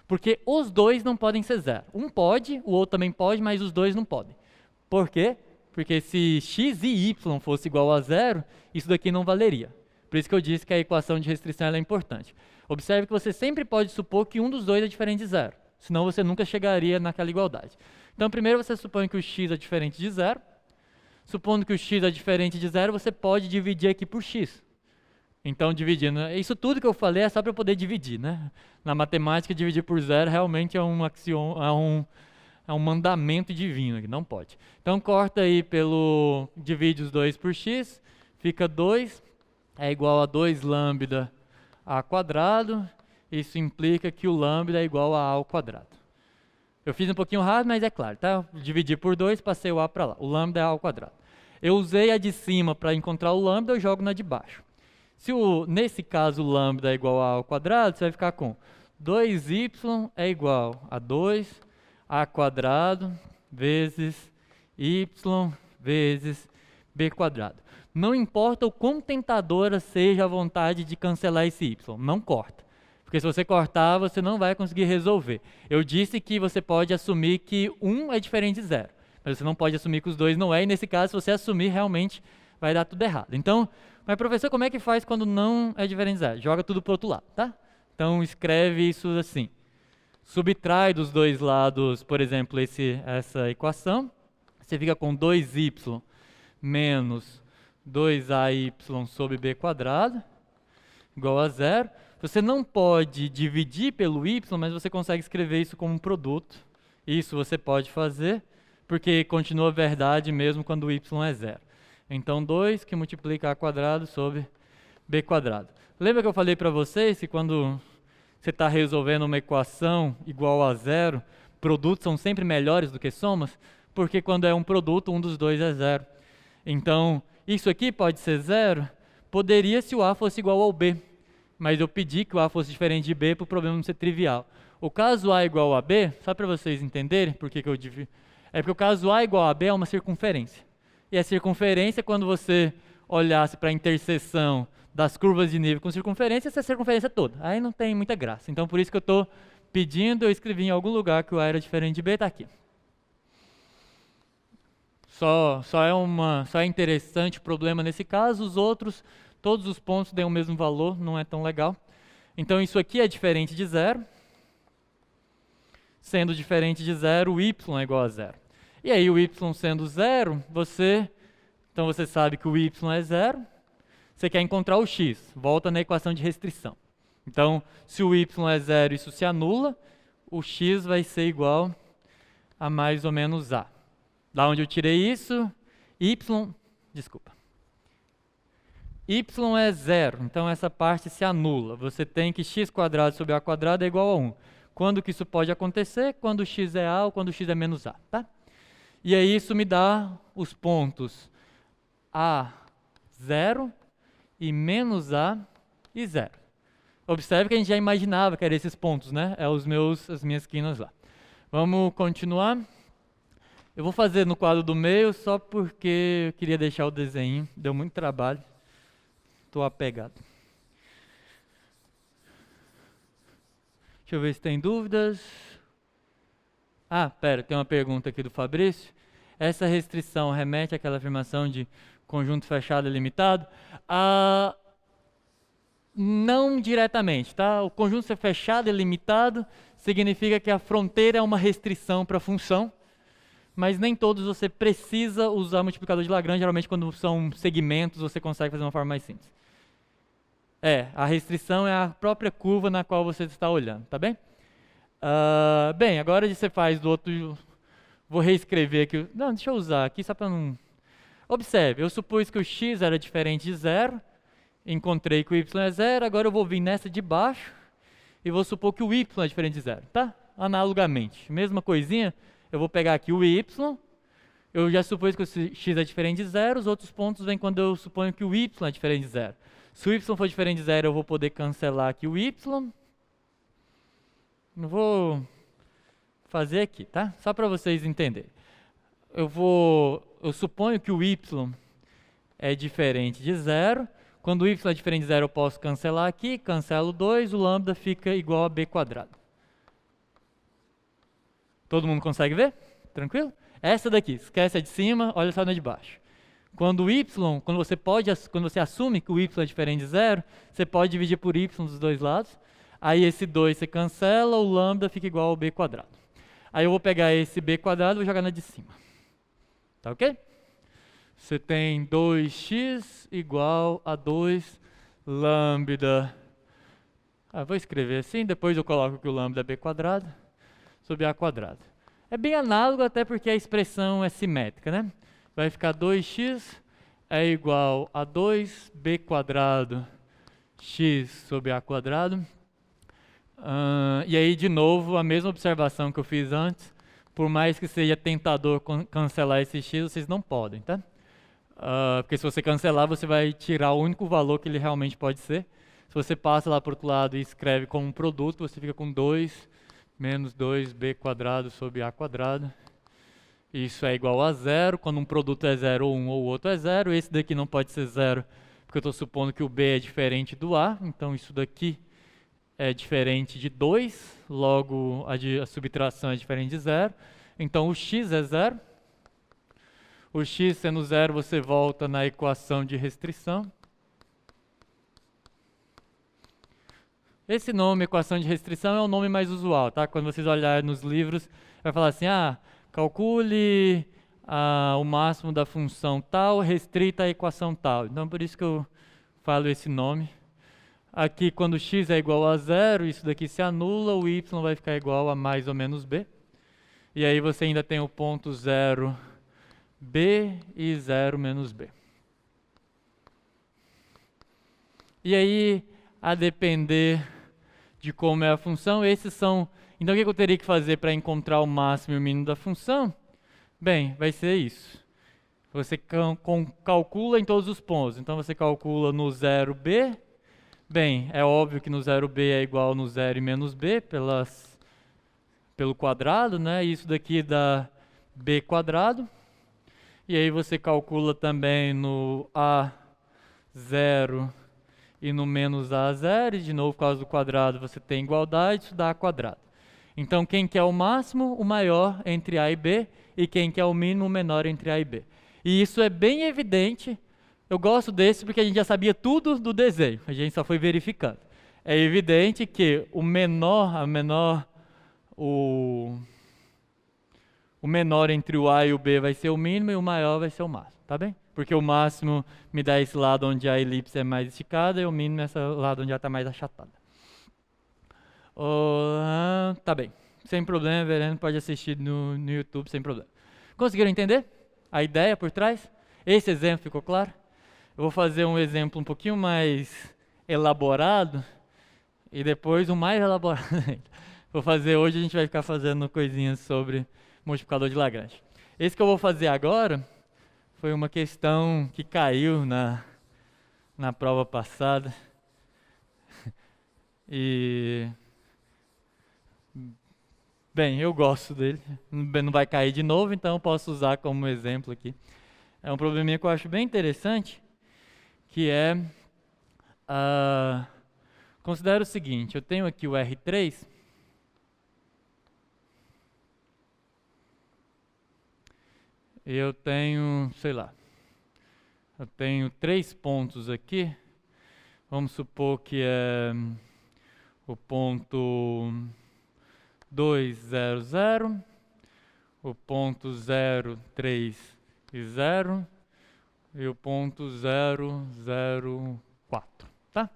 Porque os dois não podem ser zero. Um pode, o outro também pode, mas os dois não podem. Por quê? Porque se x e y fosse igual a zero, isso daqui não valeria. Por isso que eu disse que a equação de restrição é importante. Observe que você sempre pode supor que um dos dois é diferente de zero. Senão você nunca chegaria naquela igualdade. Então, primeiro você supõe que o x é diferente de zero. Supondo que o x é diferente de zero, você pode dividir aqui por x. Então, dividindo, isso tudo que eu falei é só para eu poder dividir, né? Na matemática, dividir por zero realmente é um axioma, é um mandamento divino, que não pode. Então, corta aí divide os 2 por x, fica 2, é igual a 2 lambda a quadrado. Isso implica que o lambda é igual a ao quadrado. Eu fiz um pouquinho rápido, mas é claro, tá? Dividi por 2, passei o a para lá. O lambda é a ao quadrado. Eu usei a de cima para encontrar o lambda, eu jogo na de baixo. Nesse caso o lambda é igual a ao quadrado, você vai ficar com 2y é igual a 2a quadrado vezes y vezes b quadrado. Não importa o quão tentadora seja a vontade de cancelar esse y, não corta. Porque se você cortar, você não vai conseguir resolver. Eu disse que você pode assumir que 1 é diferente de 0. Mas você não pode assumir que os dois não é. E nesse caso, se você assumir, realmente vai dar tudo errado. Então, mas professor, como é que faz quando não é diferente de 0? Joga tudo para o outro lado, tá? Então, escreve isso assim. Subtrai dos dois lados, por exemplo, essa equação. Você fica com 2y menos 2ay sobre b quadrado igual a 0. Você não pode dividir pelo y, mas você consegue escrever isso como um produto. Isso você pode fazer, porque continua verdade mesmo quando o y é 0. Então, 2 que multiplica a quadrado sobre b quadrado. Lembra que eu falei para vocês que quando você está resolvendo uma equação igual a 0, produtos são sempre melhores do que somas? Porque quando é um produto, um dos dois é 0. Então, isso aqui pode ser 0, poderia se o a fosse igual ao b. Mas eu pedi que o a fosse diferente de b para o problema não ser trivial. O caso a igual a b, só para vocês entenderem por que eu divido, é porque o caso a igual a b é uma circunferência. E a circunferência, quando você olhasse para a interseção das curvas de nível com circunferência, essa é a circunferência toda. Aí não tem muita graça. Então, por isso que eu estou pedindo, eu escrevi em algum lugar que o a era diferente de b, está aqui. Só é interessante o problema nesse caso, os outros, todos os pontos têm o mesmo valor, não é tão legal. Então isso aqui é diferente de 0. Sendo diferente de 0, o y é igual a 0. E aí o y sendo 0, então você sabe que o y é 0. Você quer encontrar o x, volta na equação de restrição. Então, se o y é 0, isso se anula, o x vai ser igual a mais ou menos a. Da onde eu tirei isso? Y é 0, então essa parte se anula. Você tem que x² sobre a quadrado é igual a 1. Quando que isso pode acontecer? Quando x é a ou quando x é menos a, tá? E aí isso me dá os pontos a, 0 e menos a e 0. Observe que a gente já imaginava que eram esses pontos, né? É as minhas quinas lá. Vamos continuar. Eu vou fazer no quadro do meio só porque eu queria deixar o desenho. Deu muito trabalho. Estou apegado. Deixa eu ver se tem dúvidas. Tem uma pergunta aqui do Fabrício. Essa restrição remete àquela afirmação de conjunto fechado e limitado? Não diretamente, tá? O conjunto ser fechado e limitado significa que a fronteira é uma restrição para a função, mas nem todos você precisa usar multiplicador de Lagrange. Geralmente quando são segmentos você consegue fazer uma forma mais simples. A restrição é a própria curva na qual você está olhando, tá bem? Bem, agora você faz do outro... Vou reescrever aqui. Não, deixa eu usar aqui só para não... Observe, eu supus que o x era diferente de 0, encontrei que o y é 0, agora eu vou vir nessa de baixo e vou supor que o y é diferente de 0, tá? Analogamente, mesma coisinha, eu vou pegar aqui o y, eu já supus que o x é diferente de 0, os outros pontos vêm quando eu suponho que o y é diferente de 0. Se o y for diferente de 0, eu vou poder cancelar aqui o y. Não vou fazer aqui, tá? Só para vocês entenderem. Eu vou eu suponho que o y é diferente de zero. Quando o y é diferente de zero, eu posso cancelar aqui, cancelo 2, o lambda fica igual a b quadrado. Todo mundo consegue ver? Tranquilo? Essa daqui, esquece a de cima, olha só na de baixo. Quando você assume que o y é diferente de zero, você pode dividir por y dos dois lados. Aí esse 2 você cancela, o lambda fica igual ao b quadrado. Aí eu vou pegar esse b quadrado e vou jogar na de cima. Tá ok? Você tem 2x igual a 2 lambda. Vou escrever assim, depois eu coloco que o lambda é b quadrado sobre a quadrado. É bem análogo até porque a expressão é simétrica, né? Vai ficar 2x é igual a 2b quadrado x sobre a quadrado. E aí, de novo, a mesma observação que eu fiz antes. Por mais que seja tentador cancelar esse x, vocês não podem, tá? Porque se você cancelar, você vai tirar o único valor que ele realmente pode ser. Se você passa lá para o outro lado e escreve como um produto, você fica com 2 menos 2b quadrado sobre a quadrado. Isso é igual a zero. Quando um produto é 0 ou 1 ou o outro é 0. Esse daqui não pode ser 0, porque eu estou supondo que o b é diferente do a. Então isso daqui é diferente de 2. Logo a subtração é diferente de 0. Então o x é 0. O x sendo 0, você volta na equação de restrição. Esse nome, equação de restrição, é o nome mais usual, tá? Quando vocês olharem nos livros, vai falar assim, calcule o máximo da função tal, restrita a equação tal. Então, por isso que eu falo esse nome. Aqui, quando x é igual a 0, isso daqui se anula, o y vai ficar igual a mais ou menos b. E aí você ainda tem o ponto 0, b e 0 menos b. E aí, a depender de como é a função, esses são... Então, o que eu teria que fazer para encontrar o máximo e o mínimo da função? Bem, vai ser isso. Você calcula em todos os pontos. Então, você calcula no 0b. Bem, é óbvio que no 0b é igual no 0 e menos b pelo quadrado, né? Isso daqui dá b quadrado. E aí você calcula também no a0 e no menos a0, e de novo, por causa do quadrado, você tem igualdade, isso dá a quadrado. Então, quem quer o máximo? O maior entre a e b, e quem quer o mínimo? O menor entre a e b. E isso é bem evidente. Eu gosto desse porque a gente já sabia tudo do desenho, a gente só foi verificando. É evidente que o menor entre o a e o b vai ser o mínimo e o maior vai ser o máximo, tá bem? Porque o máximo me dá esse lado onde a elipse é mais esticada e o mínimo é esse lado onde ela está mais achatada. Tá bem, sem problema, Vereno pode assistir no YouTube sem problema. Conseguiram entender a ideia por trás? Esse exemplo ficou claro? Eu vou fazer um exemplo um pouquinho mais elaborado e depois um mais elaborado ainda. Vou fazer hoje, a gente vai ficar fazendo coisinhas sobre multiplicador de Lagrange. Esse que eu vou fazer agora foi uma questão que caiu na prova passada. E... bem, eu gosto dele. Não vai cair de novo, então eu posso usar como exemplo aqui. É um probleminha que eu acho bem interessante, que é... considera o seguinte, eu tenho aqui o R3... eu tenho, sei lá, eu tenho 3 pontos aqui. Vamos supor que é o ponto 2, 0, 0, o ponto 0, 3 e 0 e o ponto 0, 0, 4, tá?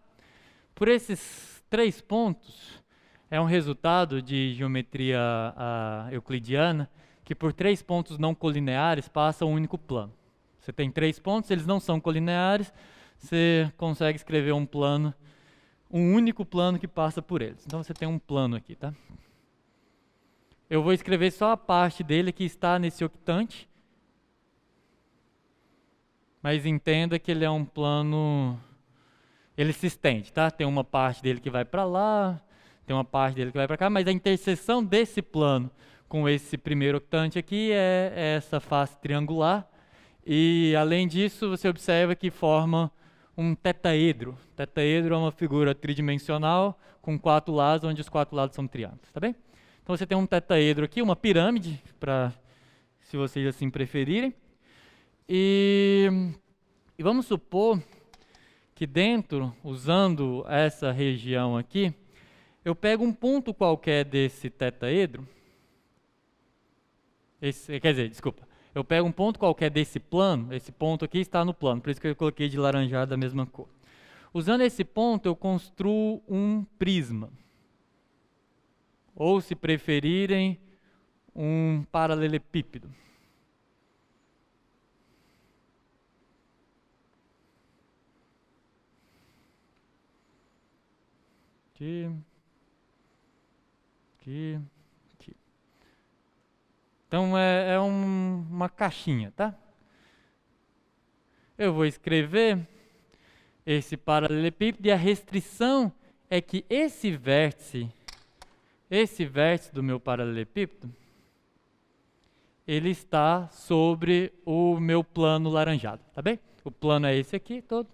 Por esses 3 pontos, é um resultado de geometria euclidiana, que por 3 pontos não colineares passa um único plano. Você tem 3 pontos, eles não são colineares, você consegue escrever um plano, um único plano que passa por eles. Então você tem um plano aqui, tá? Eu vou escrever só a parte dele que está nesse octante, mas entenda que ele é um plano, ele se estende, tá? Tem uma parte dele que vai para lá, tem uma parte dele que vai para cá, mas a interseção desse plano com esse primeiro octante aqui é essa face triangular, E além disso, você observa que forma um tetaedro. Tetaedro é uma figura tridimensional com 4 lados, onde os 4 lados são triângulos, tá bem? Então você tem um tetaedro aqui, uma pirâmide, se vocês assim preferirem. E vamos supor que dentro, usando essa região aqui, eu pego um ponto qualquer desse tetaedro. Eu pego um ponto qualquer desse plano, esse ponto aqui está no plano, por isso que eu coloquei de laranjado da mesma cor. Usando esse ponto, eu construo um prisma. Ou, se preferirem, um paralelepípedo. Aqui. Então é uma caixinha, tá? Eu vou escrever esse paralelepípedo e a restrição é que esse vértice do meu paralelepípedo, ele está sobre o meu plano laranjado, tá bem? O plano é esse aqui todo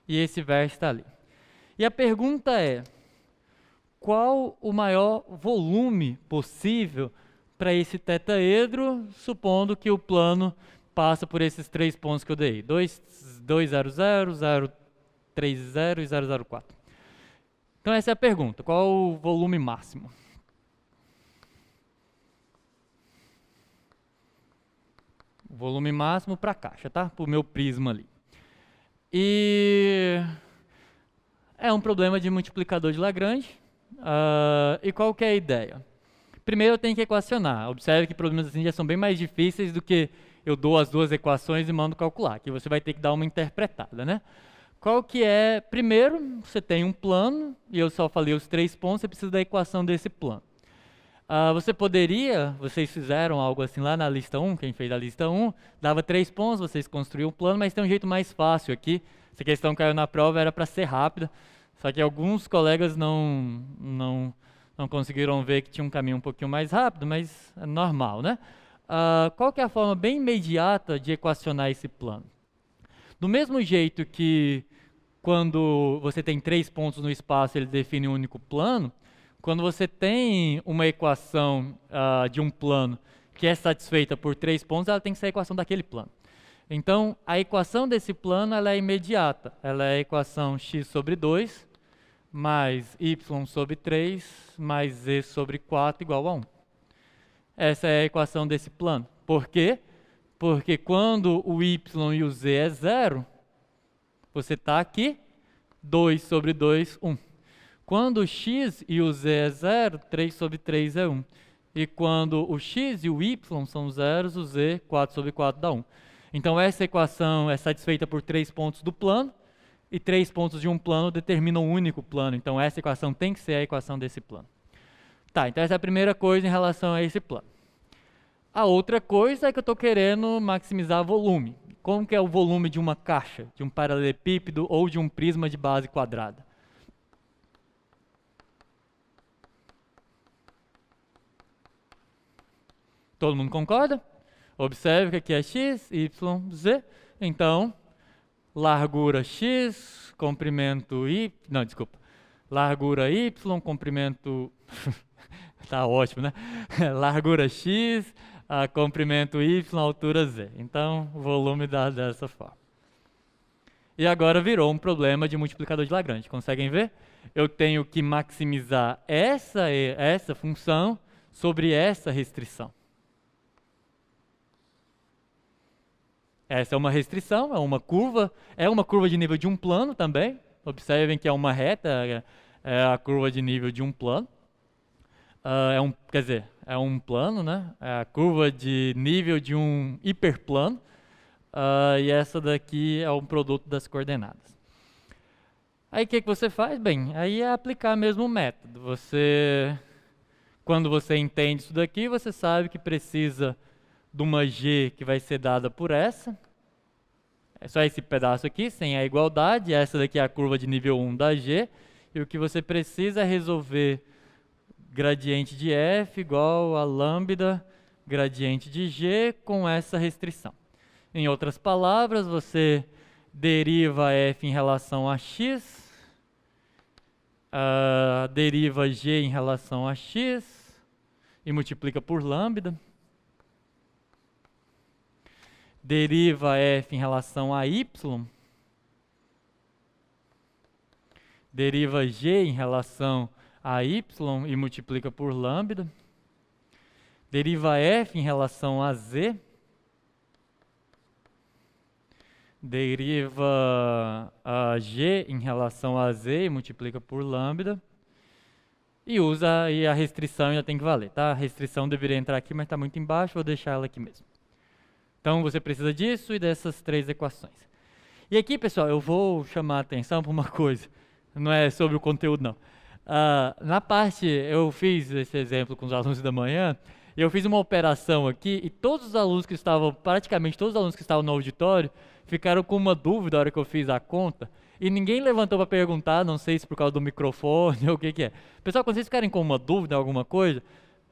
e esse vértice está ali. E a pergunta é, qual o maior volume possível para esse tetaedro, supondo que o plano passa por esses 3 pontos que eu dei, 200, 030 e 004. Então essa é a pergunta, qual o volume máximo? O volume máximo para a caixa, tá? Para o meu prisma ali. E é um problema de multiplicador de Lagrange. E qual que é a ideia? Primeiro eu tenho que equacionar. Observe que problemas assim já são bem mais difíceis do que eu dou as duas equações e mando calcular. Aqui você vai ter que dar uma interpretada, né? Qual que é? Primeiro, você tem um plano, e eu só falei os 3 pontos, você precisa da equação desse plano. Vocês fizeram algo assim lá na lista 1, quem fez a lista 1, dava 3 pontos, vocês construíam um plano, mas tem um jeito mais fácil aqui. Essa questão caiu na prova, era para ser rápida, só que alguns colegas não conseguiram ver que tinha um caminho um pouquinho mais rápido, mas é normal, né? Qual que é a forma bem imediata de equacionar esse plano? Do mesmo jeito que quando você tem 3 pontos no espaço, ele define um único plano, quando você tem uma equação de um plano que é satisfeita por 3 pontos, ela tem que ser a equação daquele plano. Então, a equação desse plano ela é imediata. Ela é a equação x sobre 2 mais y sobre 3 mais z sobre 4 igual a 1. Essa é a equação desse plano. Por quê? Porque quando o y e o z é 0, você está aqui, 2 sobre 2, 1. Quando o x e o z é 0, 3 sobre 3 é 1. E quando o x e o y são zeros, o z, 4 sobre 4 dá 1. Então essa equação é satisfeita por 3 pontos do plano, e 3 pontos de um plano determinam um único plano. Então essa equação tem que ser a equação desse plano. Tá, então essa é a primeira coisa em relação a esse plano. A outra coisa é que eu estou querendo maximizar volume. Como que é o volume de uma caixa, de um paralelepípedo ou de um prisma de base quadrada? Todo mundo concorda? Observe que aqui é x, y, z. Então, largura x, comprimento y... Não, desculpa. Largura y, comprimento... Tá ótimo, né? Largura x, comprimento y, altura z. Então, o volume dá dessa forma. E agora virou um problema de multiplicador de Lagrange. Conseguem ver? Eu tenho que maximizar essa função sobre essa restrição. Essa é uma restrição, é uma curva de nível de um plano também. Observem que é uma reta, é a curva de nível de um plano. É um plano, né? É a curva de nível de um hiperplano. E essa daqui é um produto das coordenadas. Aí o que você faz? Bem, aí é aplicar mesmo o método. Quando você entende isso daqui, você sabe que precisa de uma g que vai ser dada por essa. É só esse pedaço aqui, sem a igualdade. Essa daqui é a curva de nível 1 da g. E o que você precisa é resolver gradiente de f igual a lambda gradiente de g com essa restrição. Em outras palavras, você deriva f em relação a x, deriva g em relação a x e multiplica por lambda. Deriva f em relação a y, deriva g em relação a y e multiplica por lambda. Deriva f em relação a z, deriva g em relação a z e multiplica por lambda. E usa, e a restrição ainda tem que valer, tá? A restrição deveria entrar aqui, mas está muito embaixo, vou deixar ela aqui mesmo. Então você precisa disso e dessas três equações. E aqui, pessoal, eu vou chamar a atenção para uma coisa, não é sobre o conteúdo não. Na parte, eu fiz esse exemplo com os alunos da manhã, e eu fiz uma operação aqui, e todos os alunos que estavam, praticamente todos os alunos que estavam no auditório, ficaram com uma dúvida na hora que eu fiz a conta, e ninguém levantou para perguntar, não sei se por causa do microfone ou o que é. Pessoal, quando vocês ficarem com uma dúvida, alguma coisa,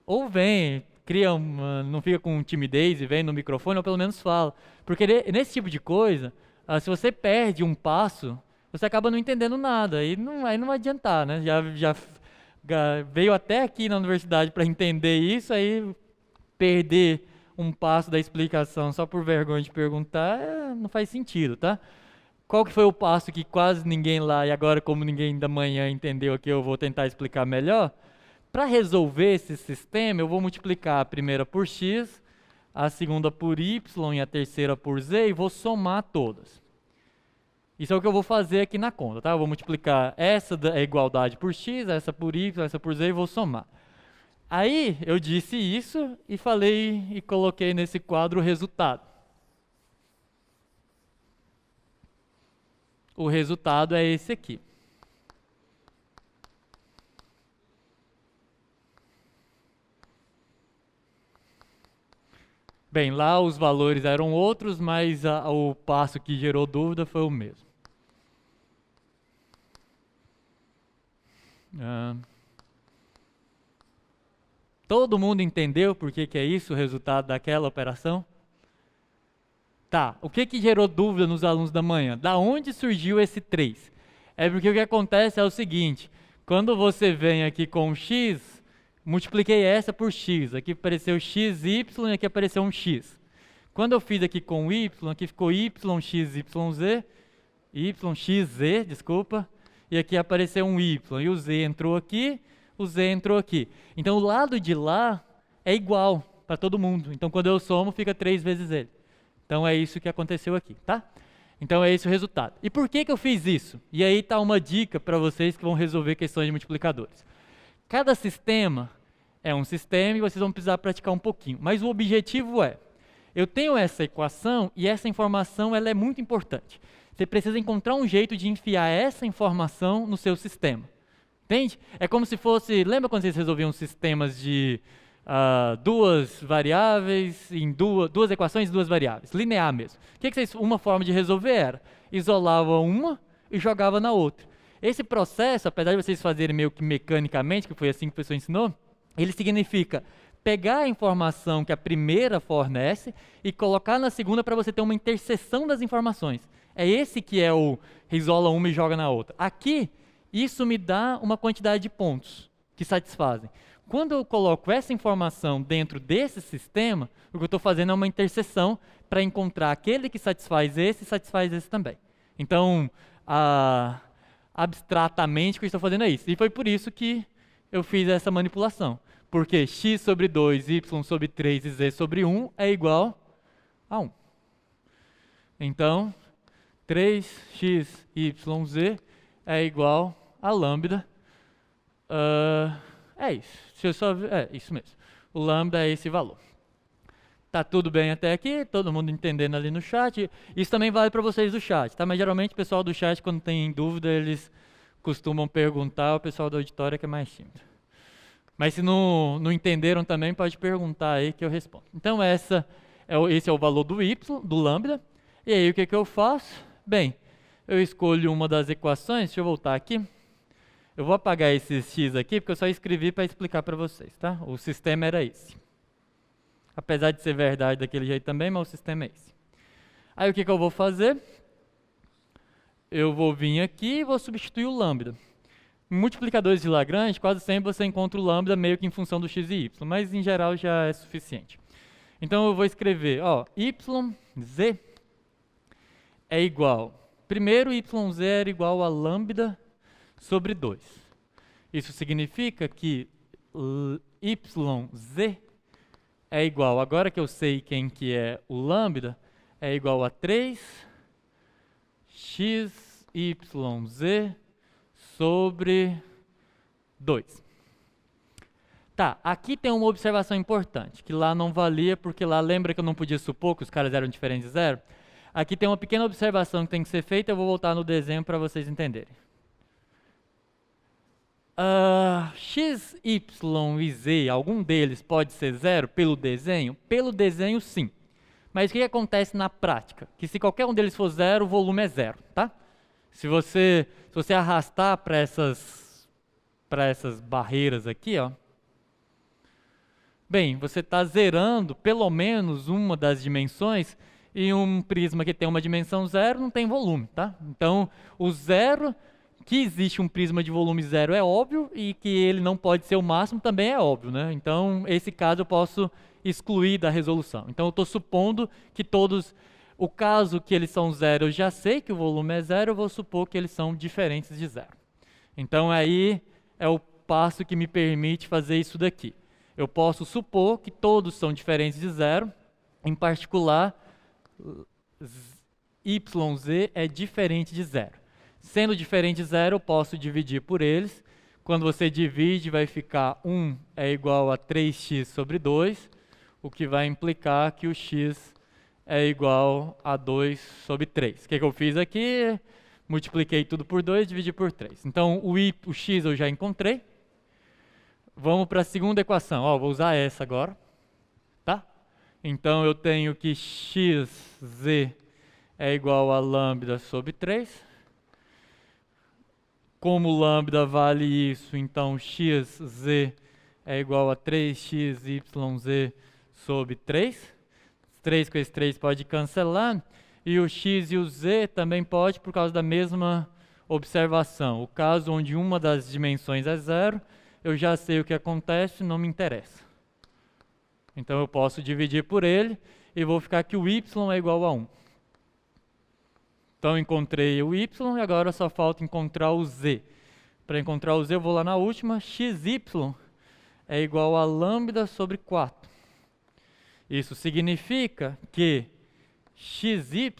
ou vem, não fica com timidez e vem no microfone, ou pelo menos fala. Porque nesse tipo de coisa, se você perde um passo, você acaba não entendendo nada, aí não vai adiantar, né? Já veio até aqui na universidade para entender isso, aí perder um passo da explicação só por vergonha de perguntar, não faz sentido, tá? Qual que foi o passo que quase ninguém lá, e agora como ninguém da manhã entendeu aqui, eu vou tentar explicar melhor? Para resolver esse sistema, eu vou multiplicar a primeira por x, a segunda por y e a terceira por z e vou somar todas. Isso é o que eu vou fazer aqui na conta, tá? Eu vou multiplicar essa da igualdade por x, essa por y, essa por z e vou somar. Aí eu disse isso e falei e coloquei nesse quadro o resultado. O resultado é esse aqui. Bem, lá os valores eram outros, mas o passo que gerou dúvida foi o mesmo. Todo mundo entendeu por que é isso, o resultado daquela operação? Tá, o que gerou dúvida nos alunos da manhã? Da onde surgiu esse 3? É porque o que acontece é o seguinte, quando você vem aqui com x, multipliquei essa por x, aqui apareceu xy e aqui apareceu um x. Quando eu fiz aqui com y, aqui ficou yxyz, yxz, desculpa, e aqui apareceu um y, e o z entrou aqui, o z entrou aqui. Então o lado de lá é igual para todo mundo, então quando eu somo fica 3 vezes ele. Então é isso que aconteceu aqui, tá? Então é esse o resultado. E por que eu fiz isso? E aí está uma dica para vocês que vão resolver questões de multiplicadores. Cada sistema é um sistema e vocês vão precisar praticar um pouquinho. Mas o objetivo é, eu tenho essa equação e essa informação ela é muito importante. Você precisa encontrar um jeito de enfiar essa informação no seu sistema. Entende? É como se fosse, lembra quando vocês resolviam sistemas de duas variáveis, em duas equações e duas variáveis, linear mesmo. Uma forma de resolver era, isolava uma e jogava na outra. Esse processo, apesar de vocês fazerem meio que mecanicamente, que foi assim que o professor ensinou, ele significa pegar a informação que a primeira fornece e colocar na segunda para você ter uma interseção das informações. É esse que é o isola uma e joga na outra. Aqui, isso me dá uma quantidade de pontos que satisfazem. Quando eu coloco essa informação dentro desse sistema, o que eu estou fazendo é uma interseção para encontrar aquele que satisfaz esse também. Então, abstratamente, o que eu estou fazendo é isso. E foi por isso que eu fiz essa manipulação. Porque x sobre 2, y sobre 3 e z sobre 1 é igual a 1. Então, 3x, y, z é igual a lambda. É isso. É isso mesmo. O lambda é esse valor. Tá tudo bem até aqui? Todo mundo entendendo ali no chat? Isso também vale para vocês do chat, tá? Mas geralmente o pessoal do chat, quando tem dúvida, eles costumam perguntar, o pessoal da auditória que é mais tímido. Mas se não entenderam também, pode perguntar aí que eu respondo. Então esse é o valor do y, do lambda. E aí o que eu faço? Bem, eu escolho uma das equações, deixa eu voltar aqui. Eu vou apagar esse x aqui, porque eu só escrevi para explicar para vocês, tá? O sistema era esse. Apesar de ser verdade daquele jeito também, mas o sistema é esse. Aí o que eu vou fazer? Eu vou vir aqui e vou substituir o lambda. Em multiplicadores de Lagrange, quase sempre você encontra o lambda meio que em função do x e y, mas em geral já é suficiente. Então eu vou escrever, ó, yz é igual, primeiro yz era igual a lambda sobre 2. Isso significa que yz é igual, agora que eu sei quem que é o lambda, é igual a 3xyz sobre 2. Tá, aqui tem uma observação importante, que lá não valia, porque lá lembra que eu não podia supor que os caras eram diferentes de zero? Aqui tem uma pequena observação que tem que ser feita, eu vou voltar no desenho para vocês entenderem. X, Y e Z, algum deles pode ser zero pelo desenho? Pelo desenho, sim. Mas o que acontece na prática? Que se qualquer um deles for zero, o volume é zero, tá? Se você arrastar para essas barreiras aqui, ó, bem, você está zerando pelo menos uma das dimensões, e um prisma que tem uma dimensão zero não tem volume, tá? Então, o zero, que existe um prisma de volume zero é óbvio, e que ele não pode ser o máximo também é óbvio, né? Então, esse caso eu posso excluir da resolução. Então, eu estou supondo que todos, o caso que eles são zero, eu já sei que o volume é zero, eu vou supor que eles são diferentes de zero. Então, aí é o passo que me permite fazer isso daqui. Eu posso supor que todos são diferentes de zero, em particular, yz é diferente de zero. Sendo diferente de zero, eu posso dividir por eles. Quando você divide, vai ficar 1 é igual a 3x sobre 2, o que vai implicar que o x é igual a 2 sobre 3. O que eu fiz aqui? Multipliquei tudo por 2 e dividi por 3. Então, o x eu já encontrei. Vamos para a segunda equação. Ó, vou usar essa agora, tá? Então, eu tenho que xz é igual a lambda sobre 3. Como lambda vale isso, então xz é igual a 3xyz sobre 3. 3 com esse 3 pode cancelar. E o x e o z também pode por causa da mesma observação. O caso onde uma das dimensões é zero, eu já sei o que acontece, não me interessa. Então eu posso dividir por ele e vou ficar que o y é igual a 1. Então encontrei o y e agora só falta encontrar o z. Para encontrar o z eu vou lá na última, xy é igual a lambda sobre 4. Isso significa que xy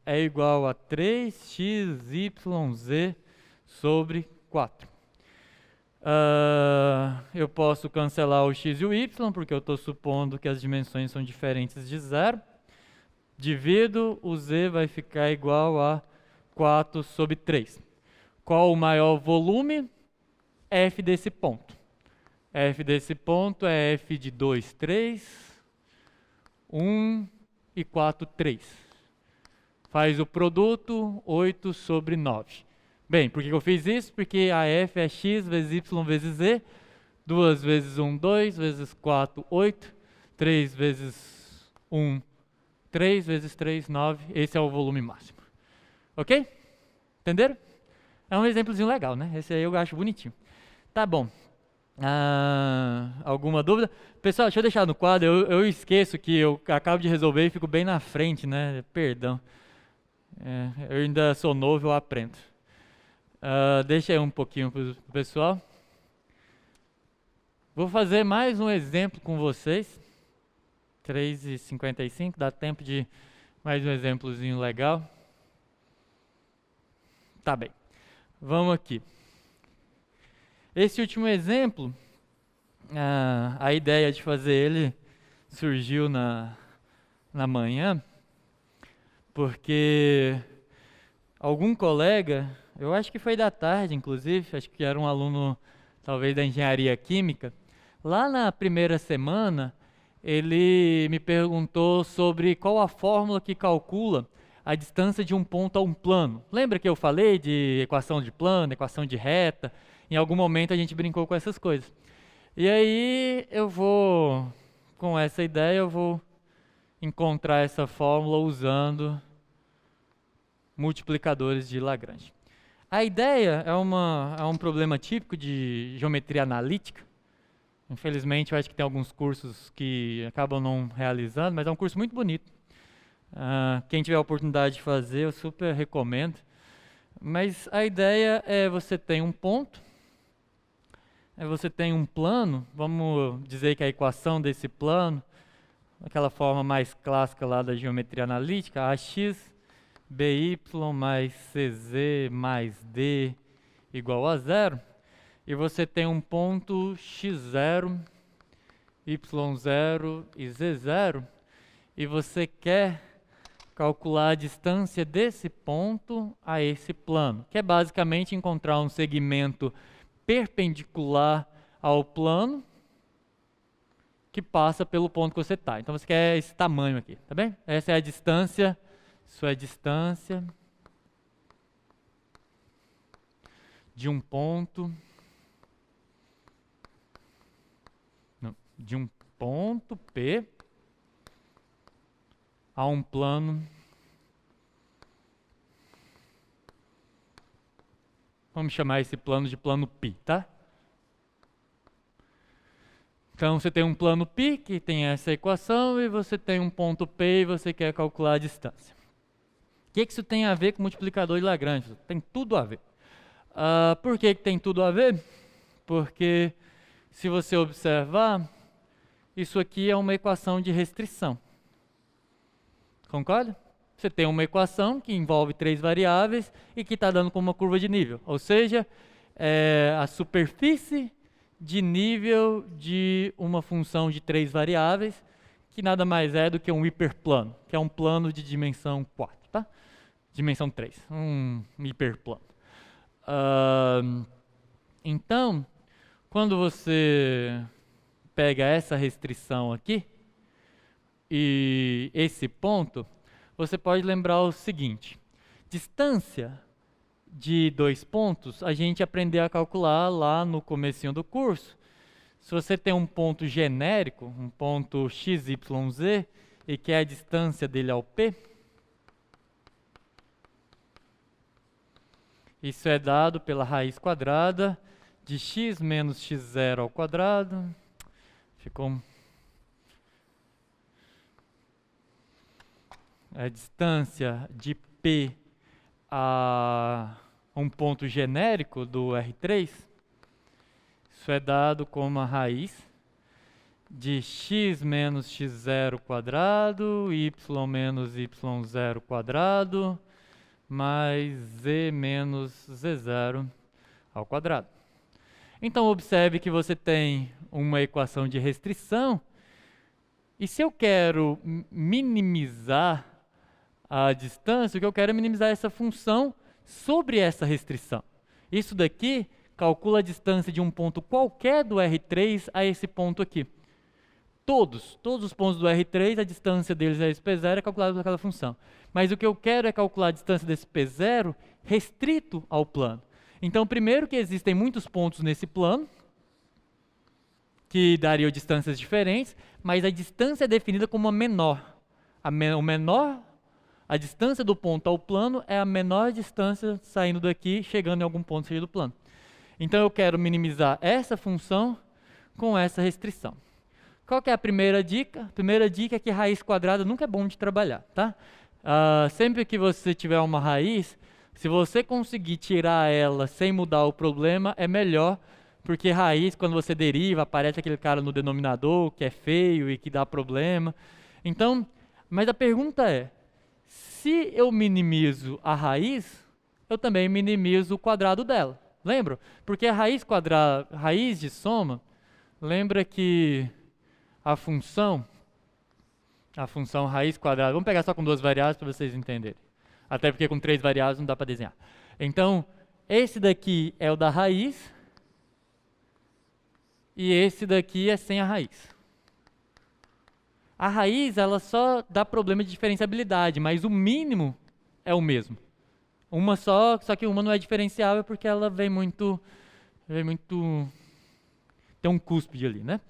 é igual a 3xyz sobre 4. Eu posso cancelar o x e o y, porque eu estou supondo que as dimensões são diferentes de zero. Divido, o z vai ficar igual a 4 sobre 3. Qual o maior volume? F desse ponto. F desse ponto é F de 2, 3, 1 e 4, 3. Faz o produto 8 sobre 9. Bem, por que eu fiz isso? Porque a F é x vezes y vezes z. 2 vezes 1, 2, vezes 4, 8. 3 vezes 1, 3 vezes 3, 9. Esse é o volume máximo. Ok? Entenderam? É um exemplozinho legal, né? Esse aí eu acho bonitinho. Tá bom. Alguma dúvida? Pessoal, deixa eu deixar no quadro. Eu esqueço que eu acabo de resolver e fico bem na frente, né? Perdão. Eu ainda sou novo, eu aprendo. Deixa aí um pouquinho para o pessoal. Vou fazer mais um exemplo com vocês. 3h55, dá tempo de mais um exemplozinho legal. Tá bem. Vamos aqui. Esse último exemplo, a ideia de fazer ele surgiu na manhã, porque algum colega, eu acho que foi da tarde, inclusive, acho que era um aluno, talvez, da engenharia química, lá na primeira semana, ele me perguntou sobre qual a fórmula que calcula a distância de um ponto a um plano. Lembra que eu falei de equação de plano, equação de reta? Em algum momento a gente brincou com essas coisas. E aí com essa ideia, eu vou encontrar essa fórmula usando multiplicadores de Lagrange. A ideia é um problema típico de geometria analítica. Infelizmente, eu acho que tem alguns cursos que acabam não realizando, mas é um curso muito bonito. Quem tiver a oportunidade de fazer, eu super recomendo. Mas a ideia é você tem um ponto, você tem um plano, vamos dizer que a equação desse plano, aquela forma mais clássica lá da geometria analítica, ax by mais cz mais d igual a zero, e você tem um ponto x0, y0 e z0, e você quer calcular a distância desse ponto a esse plano, que é basicamente encontrar um segmento perpendicular ao plano que passa pelo ponto que você está. Então você quer esse tamanho aqui, tá bem? Essa é a distância, isso é a distância de um ponto, de um ponto P a um plano. Vamos chamar esse plano de plano π, tá? Então você tem um plano π que tem essa equação e você tem um ponto P e você quer calcular a distância. O que isso tem a ver com multiplicador de Lagrange? Tem tudo a ver. Por que tem tudo a ver? Porque se você observar, isso aqui é uma equação de restrição. Concorda? Você tem uma equação que envolve 3 variáveis e que está dando como uma curva de nível. Ou seja, a superfície de nível de uma função de 3 variáveis, que nada mais é do que um hiperplano, que é um plano de dimensão 4, tá? Dimensão 3, um hiperplano. Então, quando você pega essa restrição aqui, e esse ponto, você pode lembrar o seguinte: distância de 2 pontos, a gente aprendeu a calcular lá no comecinho do curso. Se você tem um ponto genérico, um ponto x, y, z, e que é a distância dele ao P, isso é dado pela raiz quadrada de x menos x0 ao quadrado. Ficou a distância de P a um ponto genérico do R3, isso é dado como a raiz de x menos x0 quadrado, y menos y0 quadrado, mais z menos z0 ao quadrado. Então observe que você tem uma equação de restrição, e se eu quero minimizar a distância, o que eu quero é minimizar essa função sobre essa restrição. Isso daqui calcula a distância de um ponto qualquer do R3 a esse ponto aqui. Todos os pontos do R3, a distância deles a esse P0 é calculada por aquela função. Mas o que eu quero é calcular a distância desse P0 restrito ao plano. Então, primeiro que existem muitos pontos nesse plano, que dariam distâncias diferentes, mas a distância é definida como a menor. A distância do ponto ao plano é a menor distância saindo daqui, chegando em algum ponto saído do plano. Então eu quero minimizar essa função com essa restrição. Qual que é a primeira dica? A primeira dica é que raiz quadrada nunca é bom de trabalhar, tá? Sempre que você tiver uma raiz, se você conseguir tirar ela sem mudar o problema, é melhor, porque raiz, quando você deriva, aparece aquele cara no denominador que é feio e que dá problema. Então, mas a pergunta é, se eu minimizo a raiz, eu também minimizo o quadrado dela. Lembra? Porque a raiz de soma, lembra que a função raiz quadrada, vamos pegar só com 2 variáveis para vocês entenderem. Até porque com 3 variáveis não dá para desenhar. Então, esse daqui é o da raiz, e esse daqui é sem a raiz. A raiz, ela só dá problema de diferenciabilidade, mas o mínimo é o mesmo. Uma só que uma não é diferenciável porque ela vem muito tem um cúspide ali, né?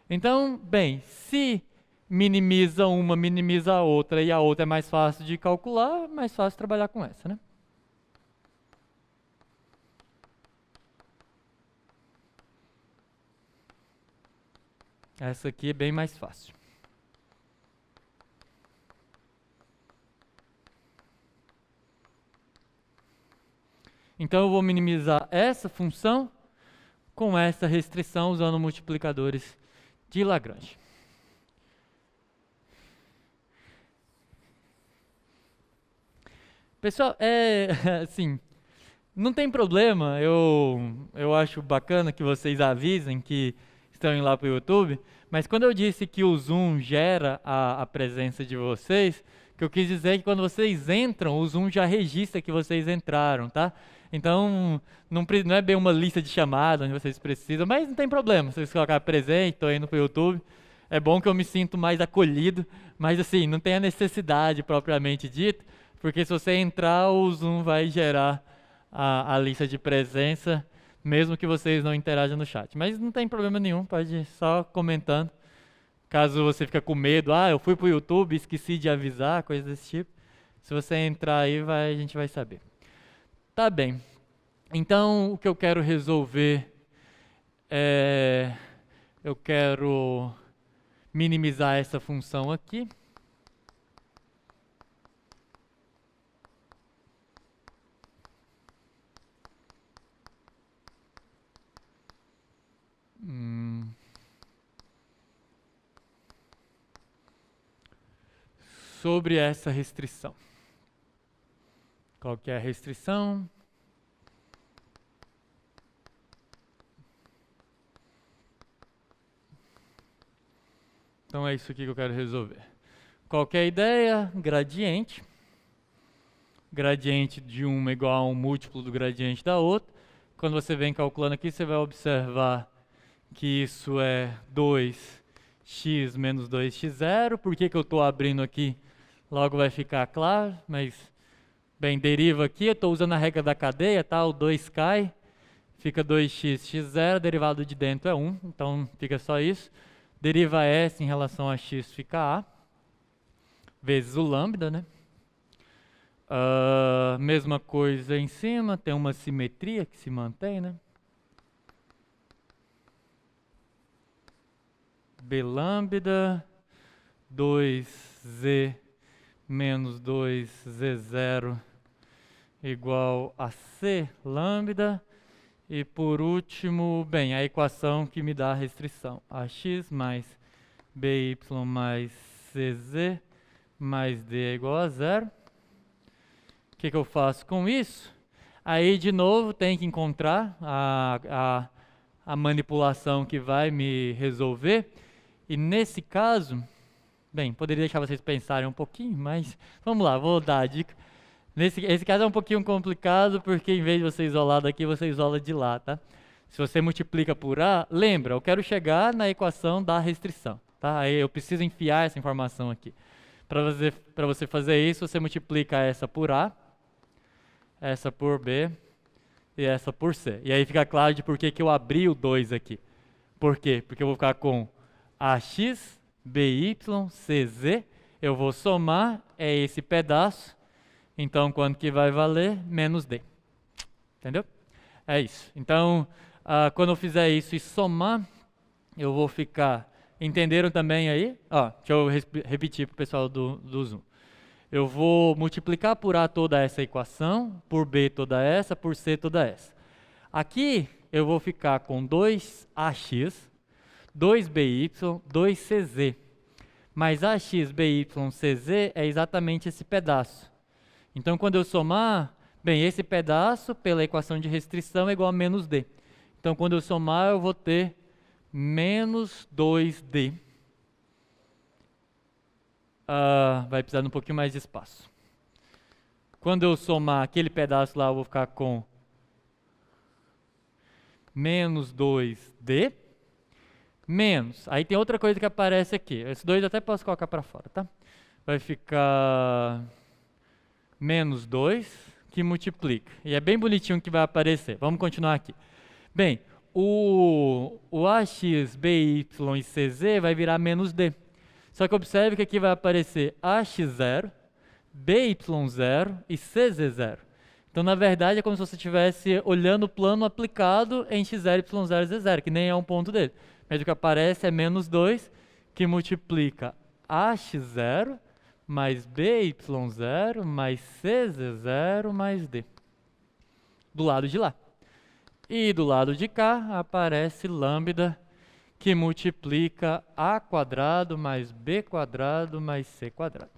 Então, bem, se minimiza uma, minimiza a outra, e a outra é mais fácil de calcular, mais fácil trabalhar com essa, né? Essa aqui é bem mais fácil. Então eu vou minimizar essa função com essa restrição usando multiplicadores de Lagrange. Pessoal, assim, não tem problema, eu acho bacana que vocês avisem que estão indo lá para o YouTube, mas quando eu disse que o Zoom gera a presença de vocês, o que eu quis dizer é que quando vocês entram, o Zoom já registra que vocês entraram, tá? Então, não é bem uma lista de chamada onde vocês precisam, mas não tem problema, se vocês colocarem presente, estou indo para o YouTube, é bom que eu me sinto mais acolhido, mas assim, não tem a necessidade propriamente dita, porque se você entrar, o Zoom vai gerar a lista de presença, mesmo que vocês não interajam no chat. Mas não tem problema nenhum, pode ir só comentando. Caso você fique com medo, eu fui pro YouTube, esqueci de avisar, coisa desse tipo. Se você entrar aí, a gente vai saber. Tá bem. Então, o que eu quero resolver eu quero minimizar essa função aqui. Sobre essa restrição. Qual que é a restrição? Então é isso aqui que eu quero resolver. Qual que é a ideia? Gradiente. Gradiente de uma igual a um múltiplo do gradiente da outra. Quando você vem calculando aqui, você vai observar que isso é 2x menos 2x0. Por que eu estou abrindo aqui? Logo vai ficar claro, mas, bem, deriva aqui, eu estou usando a regra da cadeia, tá? O 2 cai, fica 2x, x0, derivado de dentro é 1, então fica só isso. Deriva S em relação a x fica A, vezes o lambda, né? Mesma coisa em cima, tem uma simetria que se mantém, né? B lambda, 2z menos 2z0 igual a c lambda. E por último, bem, a equação que me dá a restrição. Ax mais by mais cz mais d é igual a 0. O que eu faço com isso? Aí, de novo, tem que encontrar a manipulação que vai me resolver. E nesse caso, bem, poderia deixar vocês pensarem um pouquinho, mas vamos lá, vou dar a dica. Esse caso é um pouquinho complicado, porque em vez de você isolar daqui, você isola de lá, tá? Se você multiplica por A, lembra, eu quero chegar na equação da restrição, tá? Aí eu preciso enfiar essa informação aqui. Para você fazer isso, você multiplica essa por A, essa por B e essa por C. E aí fica claro de por que eu abri o 2 aqui. Por quê? Porque eu vou ficar com AX, BY, CZ, eu vou somar, é esse pedaço, então quanto que vai valer? Menos D. Entendeu? É isso. Então, quando eu fizer isso e somar, eu vou ficar... Entenderam também aí? Deixa eu repetir para o pessoal do Zoom. Eu vou multiplicar por A toda essa equação, por B toda essa, por C toda essa. Aqui eu vou ficar com 2AX, 2BY, 2CZ. Mas AX, BY, CZ é exatamente esse pedaço. Então, quando eu somar, bem, esse pedaço, pela equação de restrição, é igual a menos D. Então, quando eu somar, eu vou ter menos 2D. Vai precisar de um pouquinho mais de espaço. Quando eu somar aquele pedaço lá, eu vou ficar com menos 2D. Menos. Aí tem outra coisa que aparece aqui. Esses dois eu até posso colocar para fora, tá? Vai ficar... menos 2, que multiplica. E é bem bonitinho que vai aparecer. Vamos continuar aqui. Bem, o AX, BY e CZ vai virar menos D. Só que observe que aqui vai aparecer AX0, BY0 e CZ0. Então, na verdade, é como se você estivesse olhando o plano aplicado em x0, y0 e z0, que nem é um ponto dele. Mas o que aparece é menos 2, que multiplica AX0 mais BY0 mais CZ0 mais D. Do lado de lá. E do lado de cá aparece lambda, que multiplica A quadrado mais B quadrado mais C quadrado.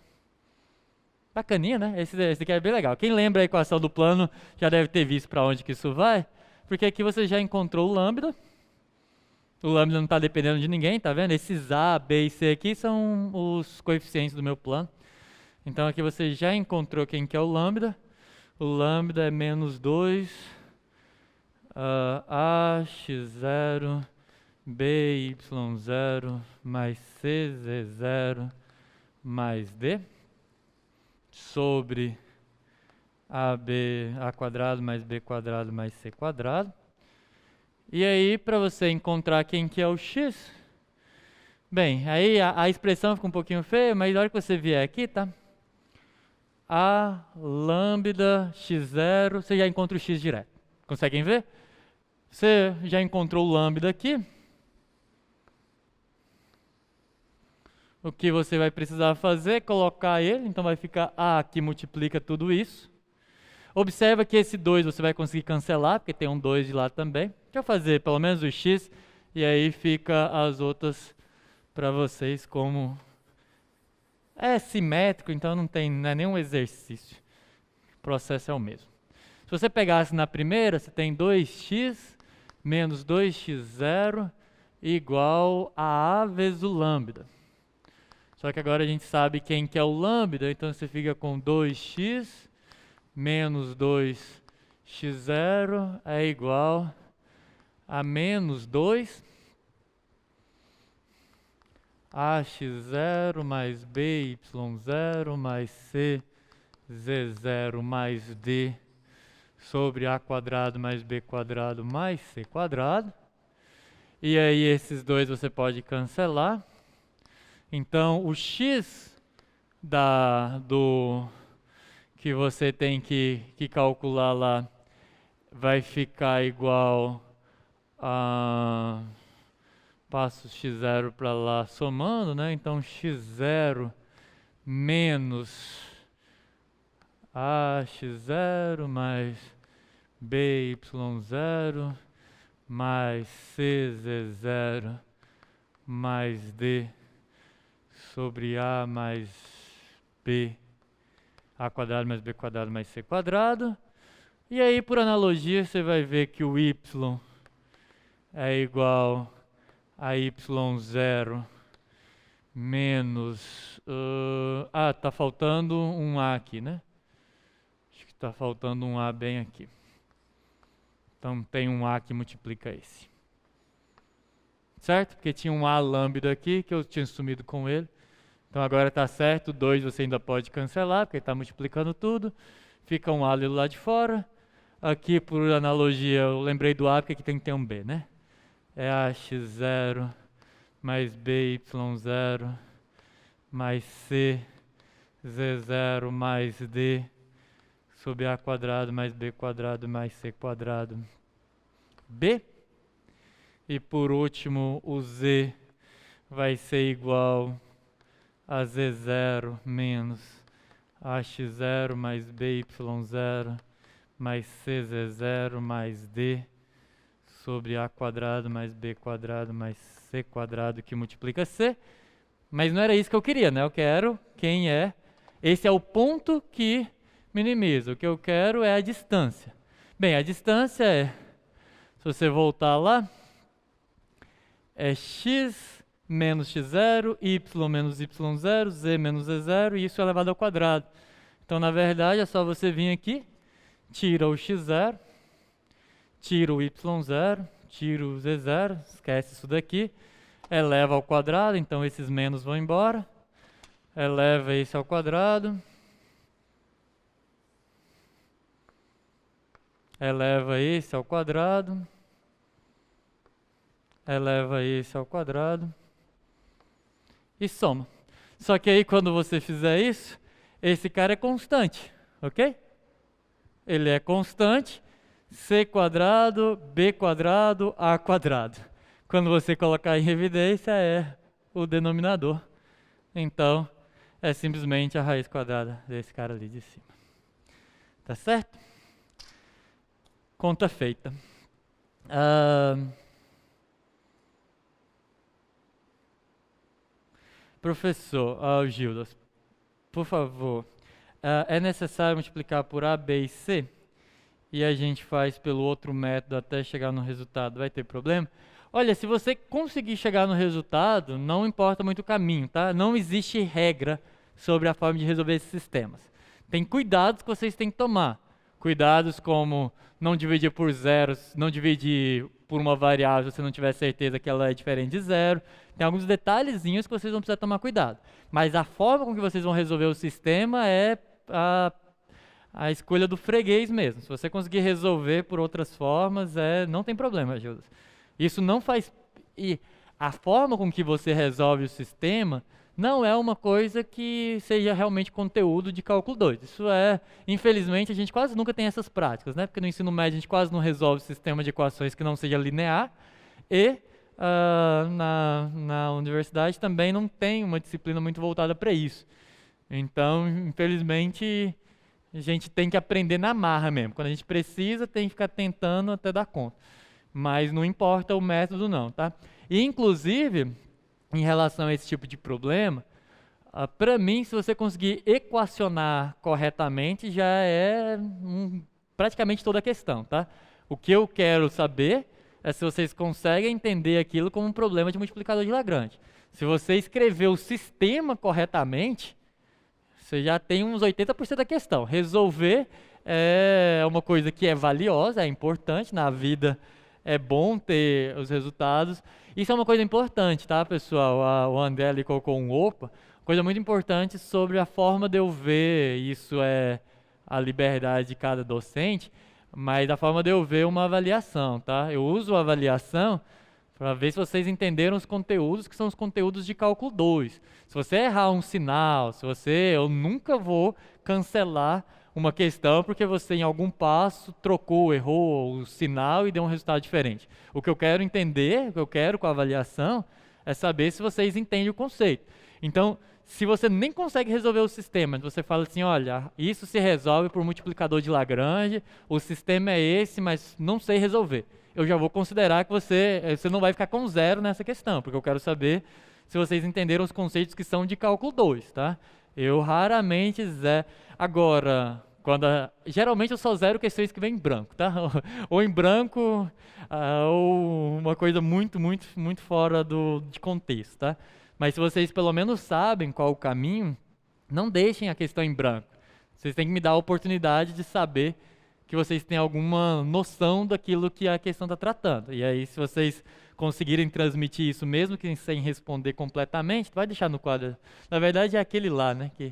Bacaninha, né? Esse aqui é bem legal. Quem lembra a equação do plano já deve ter visto para onde que isso vai, porque aqui você já encontrou o lambda. O lambda não está dependendo de ninguém, tá vendo? Esses A, B e C aqui são os coeficientes do meu plano. Então aqui você já encontrou quem que é o lambda. O lambda é menos 2 AX0 BY0 mais CZ0 mais D sobre A quadrado mais B quadrado mais C quadrado. E aí, para você encontrar quem que é o x, bem, aí a expressão fica um pouquinho feia, mas na hora que você vier aqui, tá? A lambda x0, você já encontra o x direto. Conseguem ver? Você já encontrou o lambda aqui. O que você vai precisar fazer é colocar ele, então vai ficar A que multiplica tudo isso. Observa que esse 2 você vai conseguir cancelar, porque tem um 2 de lá também. Deixa eu fazer pelo menos o x, e aí fica as outras para vocês como... É simétrico, então não é nenhum exercício. O processo é o mesmo. Se você pegasse na primeira, você tem 2x menos 2x0 igual a vezes o lambda. Só que agora a gente sabe quem que é o lambda, então você fica com 2x menos 2x0 é igual a menos 2 AX0 mais BY0 mais CZ0 mais D sobre A quadrado mais B quadrado mais C quadrado. E aí esses dois você pode cancelar. Então o x do que você tem que calcular lá vai ficar igual a... Passo x0 para lá somando, né? Então x0 menos AX0 mais BY0 mais CZ0 mais D sobre A mais B, A quadrado mais B quadrado mais C quadrado. E aí, por analogia, você vai ver que o Y é igual a Y0 menos... tá faltando um A aqui, né? Acho que tá faltando um A bem aqui. Então tem um A que multiplica esse. Certo? Porque tinha um A lambda aqui, que eu tinha sumido com ele. Então agora está certo, 2 você ainda pode cancelar, porque está multiplicando tudo. Fica um A ali do lado de fora. Aqui, por analogia, eu lembrei do A, porque aqui tem que ter um B, né? É AX0 mais BY0 mais CZ0 mais D sobre A quadrado mais B quadrado mais C quadrado B. E por último, o Z vai ser igual a Z0 menos AX0 mais BY0 mais CZ0 mais D sobre A quadrado mais B quadrado mais C quadrado que multiplica C. Mas não era isso que eu queria, né? Eu quero quem é. Esse é o ponto que minimiza. O que eu quero é a distância. Bem, a distância é, se você voltar lá, é x menos x0, y menos y0, z menos z0, e isso elevado ao quadrado. Então, na verdade, é só você vir aqui, tira o x0, tira o y0, tira o z0, esquece isso daqui, eleva ao quadrado, então esses menos vão embora, eleva esse ao quadrado, eleva esse ao quadrado, eleva esse ao quadrado e soma. Só que aí quando você fizer isso, esse cara é constante, ok? Ele é constante, c quadrado, b quadrado, a quadrado. Quando você colocar em evidência é o denominador. Então, é simplesmente a raiz quadrada desse cara ali de cima. Tá certo? Conta feita. Professor, Gildas, por favor, é necessário multiplicar por A, B e C? E a gente faz pelo outro método até chegar no resultado, vai ter problema? Olha, se você conseguir chegar no resultado, não importa muito o caminho, tá? Não existe regra sobre a forma de resolver esses sistemas. Tem cuidados que vocês têm que tomar. Cuidados como não dividir por zeros, não dividir por uma variável se você não tiver certeza que ela é diferente de zero. Tem alguns detalhezinhos que vocês vão precisar tomar cuidado. Mas a forma com que vocês vão resolver o sistema é a escolha do freguês mesmo. Se você conseguir resolver por outras formas, não tem problema, Judas. Isso não faz... E a forma com que você resolve o sistema não é uma coisa que seja realmente conteúdo de cálculo 2. Isso infelizmente, a gente quase nunca tem essas práticas, né? Porque no ensino médio a gente quase não resolve sistema de equações que não seja linear. E na universidade também não tem uma disciplina muito voltada para isso. Então, infelizmente, a gente tem que aprender na marra mesmo. Quando a gente precisa, tem que ficar tentando até dar conta. Mas não importa o método não, tá? E, inclusive, em relação a esse tipo de problema, para mim, se você conseguir equacionar corretamente, já é praticamente toda a questão, tá? O que eu quero saber é se vocês conseguem entender aquilo como um problema de multiplicador de Lagrange. Se você escrever o sistema corretamente, você já tem uns 80% da questão. Resolver é uma coisa que é valiosa, é importante na vida, é bom ter os resultados. Isso é uma coisa importante, tá, pessoal? O André ali colocou um opa. Coisa muito importante sobre a forma de eu ver, isso é a liberdade de cada docente, mas a forma de eu ver uma avaliação, tá? Eu uso a avaliação para ver se vocês entenderam os conteúdos que são os conteúdos de cálculo 2. Se você errar um sinal, eu nunca vou cancelar uma questão porque você em algum passo trocou, errou o sinal e deu um resultado diferente. O que eu quero entender, o que eu quero com a avaliação, é saber se vocês entendem o conceito. Então, se você nem consegue resolver o sistema, você fala assim, olha, isso se resolve por multiplicador de Lagrange, o sistema é esse, mas não sei resolver. Eu já vou considerar que você não vai ficar com zero nessa questão, porque eu quero saber se vocês entenderam os conceitos que são de cálculo 2, tá? Eu raramente zero. Agora, geralmente eu só zero questões que vêm em branco, tá? Ou em branco, ou uma coisa muito, muito, muito fora de contexto, tá? Mas se vocês pelo menos sabem qual o caminho, não deixem a questão em branco. Vocês têm que me dar a oportunidade de saber que vocês têm alguma noção daquilo que a questão está tratando. E aí, se vocês conseguirem transmitir isso, mesmo que sem responder completamente, vai deixar no quadro. Na verdade, é aquele lá, né? Que,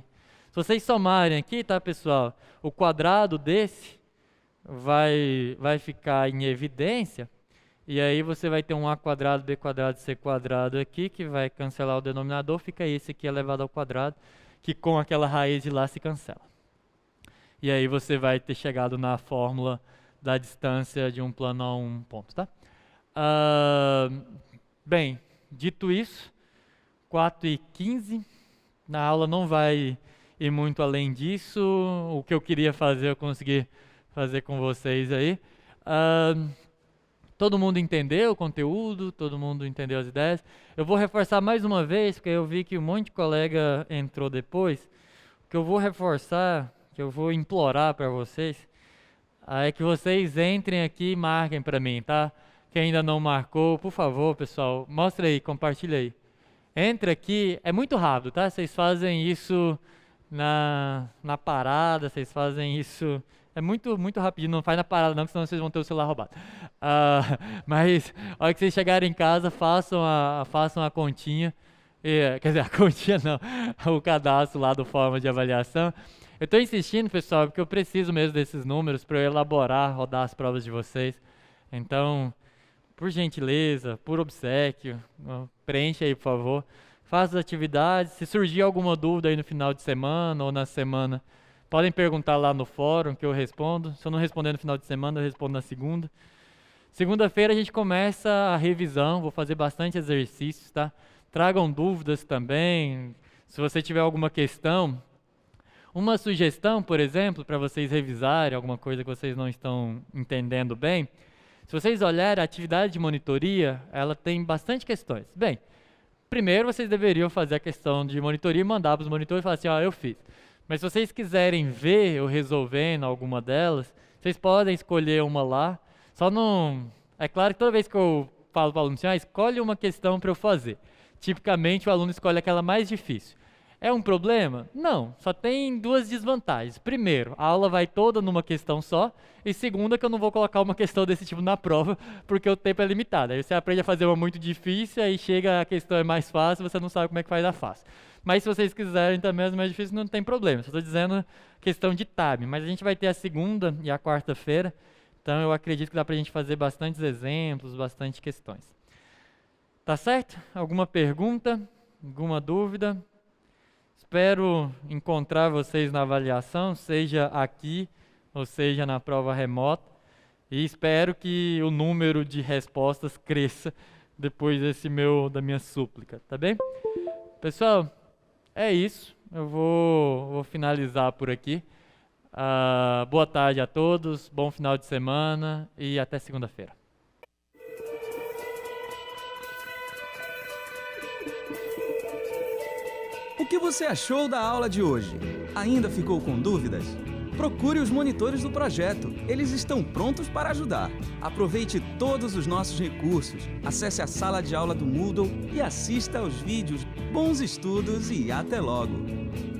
se vocês somarem aqui, tá, pessoal? O quadrado desse vai ficar em evidência. E aí você vai ter um a quadrado, b quadrado, c quadrado aqui, que vai cancelar o denominador. Fica esse aqui elevado ao quadrado, que com aquela raiz de lá se cancela. E aí você vai ter chegado na fórmula da distância de um plano a um ponto, tá? Bem, dito isso, 4h15, na aula não vai ir muito além disso. O que eu queria fazer, eu consegui fazer com vocês aí. Todo mundo entendeu o conteúdo? Todo mundo entendeu as ideias? Eu vou reforçar mais uma vez, porque eu vi que um monte de colega entrou depois. O que eu vou reforçar, que eu vou implorar para vocês, é que vocês entrem aqui e marquem para mim, tá? Quem ainda não marcou, por favor, pessoal, mostra aí, compartilha aí. Entra aqui, é muito rápido, tá? Vocês fazem isso na parada, vocês fazem isso... É muito, muito rapidinho, não faz na parada não, senão vocês vão ter o celular roubado. Mas, a hora que vocês chegarem em casa, façam a continha. Quer dizer, a continha não, o cadastro lá do forma de avaliação. Eu estou insistindo, pessoal, porque eu preciso mesmo desses números para eu elaborar, rodar as provas de vocês. Então, por gentileza, por obséquio, preencha aí, por favor. façam as atividades. Se surgir alguma dúvida aí no final de semana ou na semana, podem perguntar lá no fórum que eu respondo. Se eu não responder no final de semana, eu respondo na segunda. Segunda-feira a gente começa a revisão, vou fazer bastante exercícios, tá? Tragam dúvidas também, se você tiver alguma questão. Uma sugestão, por exemplo, para vocês revisarem alguma coisa que vocês não estão entendendo bem, se vocês olharem a atividade de monitoria, ela tem bastante questões. Bem, primeiro vocês deveriam fazer a questão de monitoria e mandar para os monitores e falar assim, ó, eu fiz. Mas se vocês quiserem ver eu resolvendo alguma delas, vocês podem escolher uma lá. Só não... É claro que toda vez que eu falo para o aluno assim, escolhe uma questão para eu fazer. Tipicamente o aluno escolhe aquela mais difícil. É um problema? Não, só tem duas desvantagens. Primeiro, a aula vai toda numa questão só. E segunda, que eu não vou colocar uma questão desse tipo na prova, porque o tempo é limitado. Aí você aprende a fazer uma muito difícil, aí chega a questão é mais fácil, você não sabe como é que faz a fácil. Mas se vocês quiserem também as mais difíceis, não tem problema. Só estou dizendo questão de time. Mas a gente vai ter a segunda e a quarta-feira. Então eu acredito que dá para a gente fazer bastantes exemplos, bastante questões. Tá certo? Alguma pergunta? Alguma dúvida? Espero encontrar vocês na avaliação, seja aqui ou seja na prova remota. E espero que o número de respostas cresça depois da minha súplica, tá bem? Pessoal, é isso. Eu vou finalizar por aqui. Boa tarde a todos, bom final de semana e até segunda-feira. O que você achou da aula de hoje? Ainda ficou com dúvidas? Procure os monitores do projeto, eles estão prontos para ajudar. Aproveite todos os nossos recursos, acesse a sala de aula do Moodle e assista aos vídeos. Bons estudos e até logo!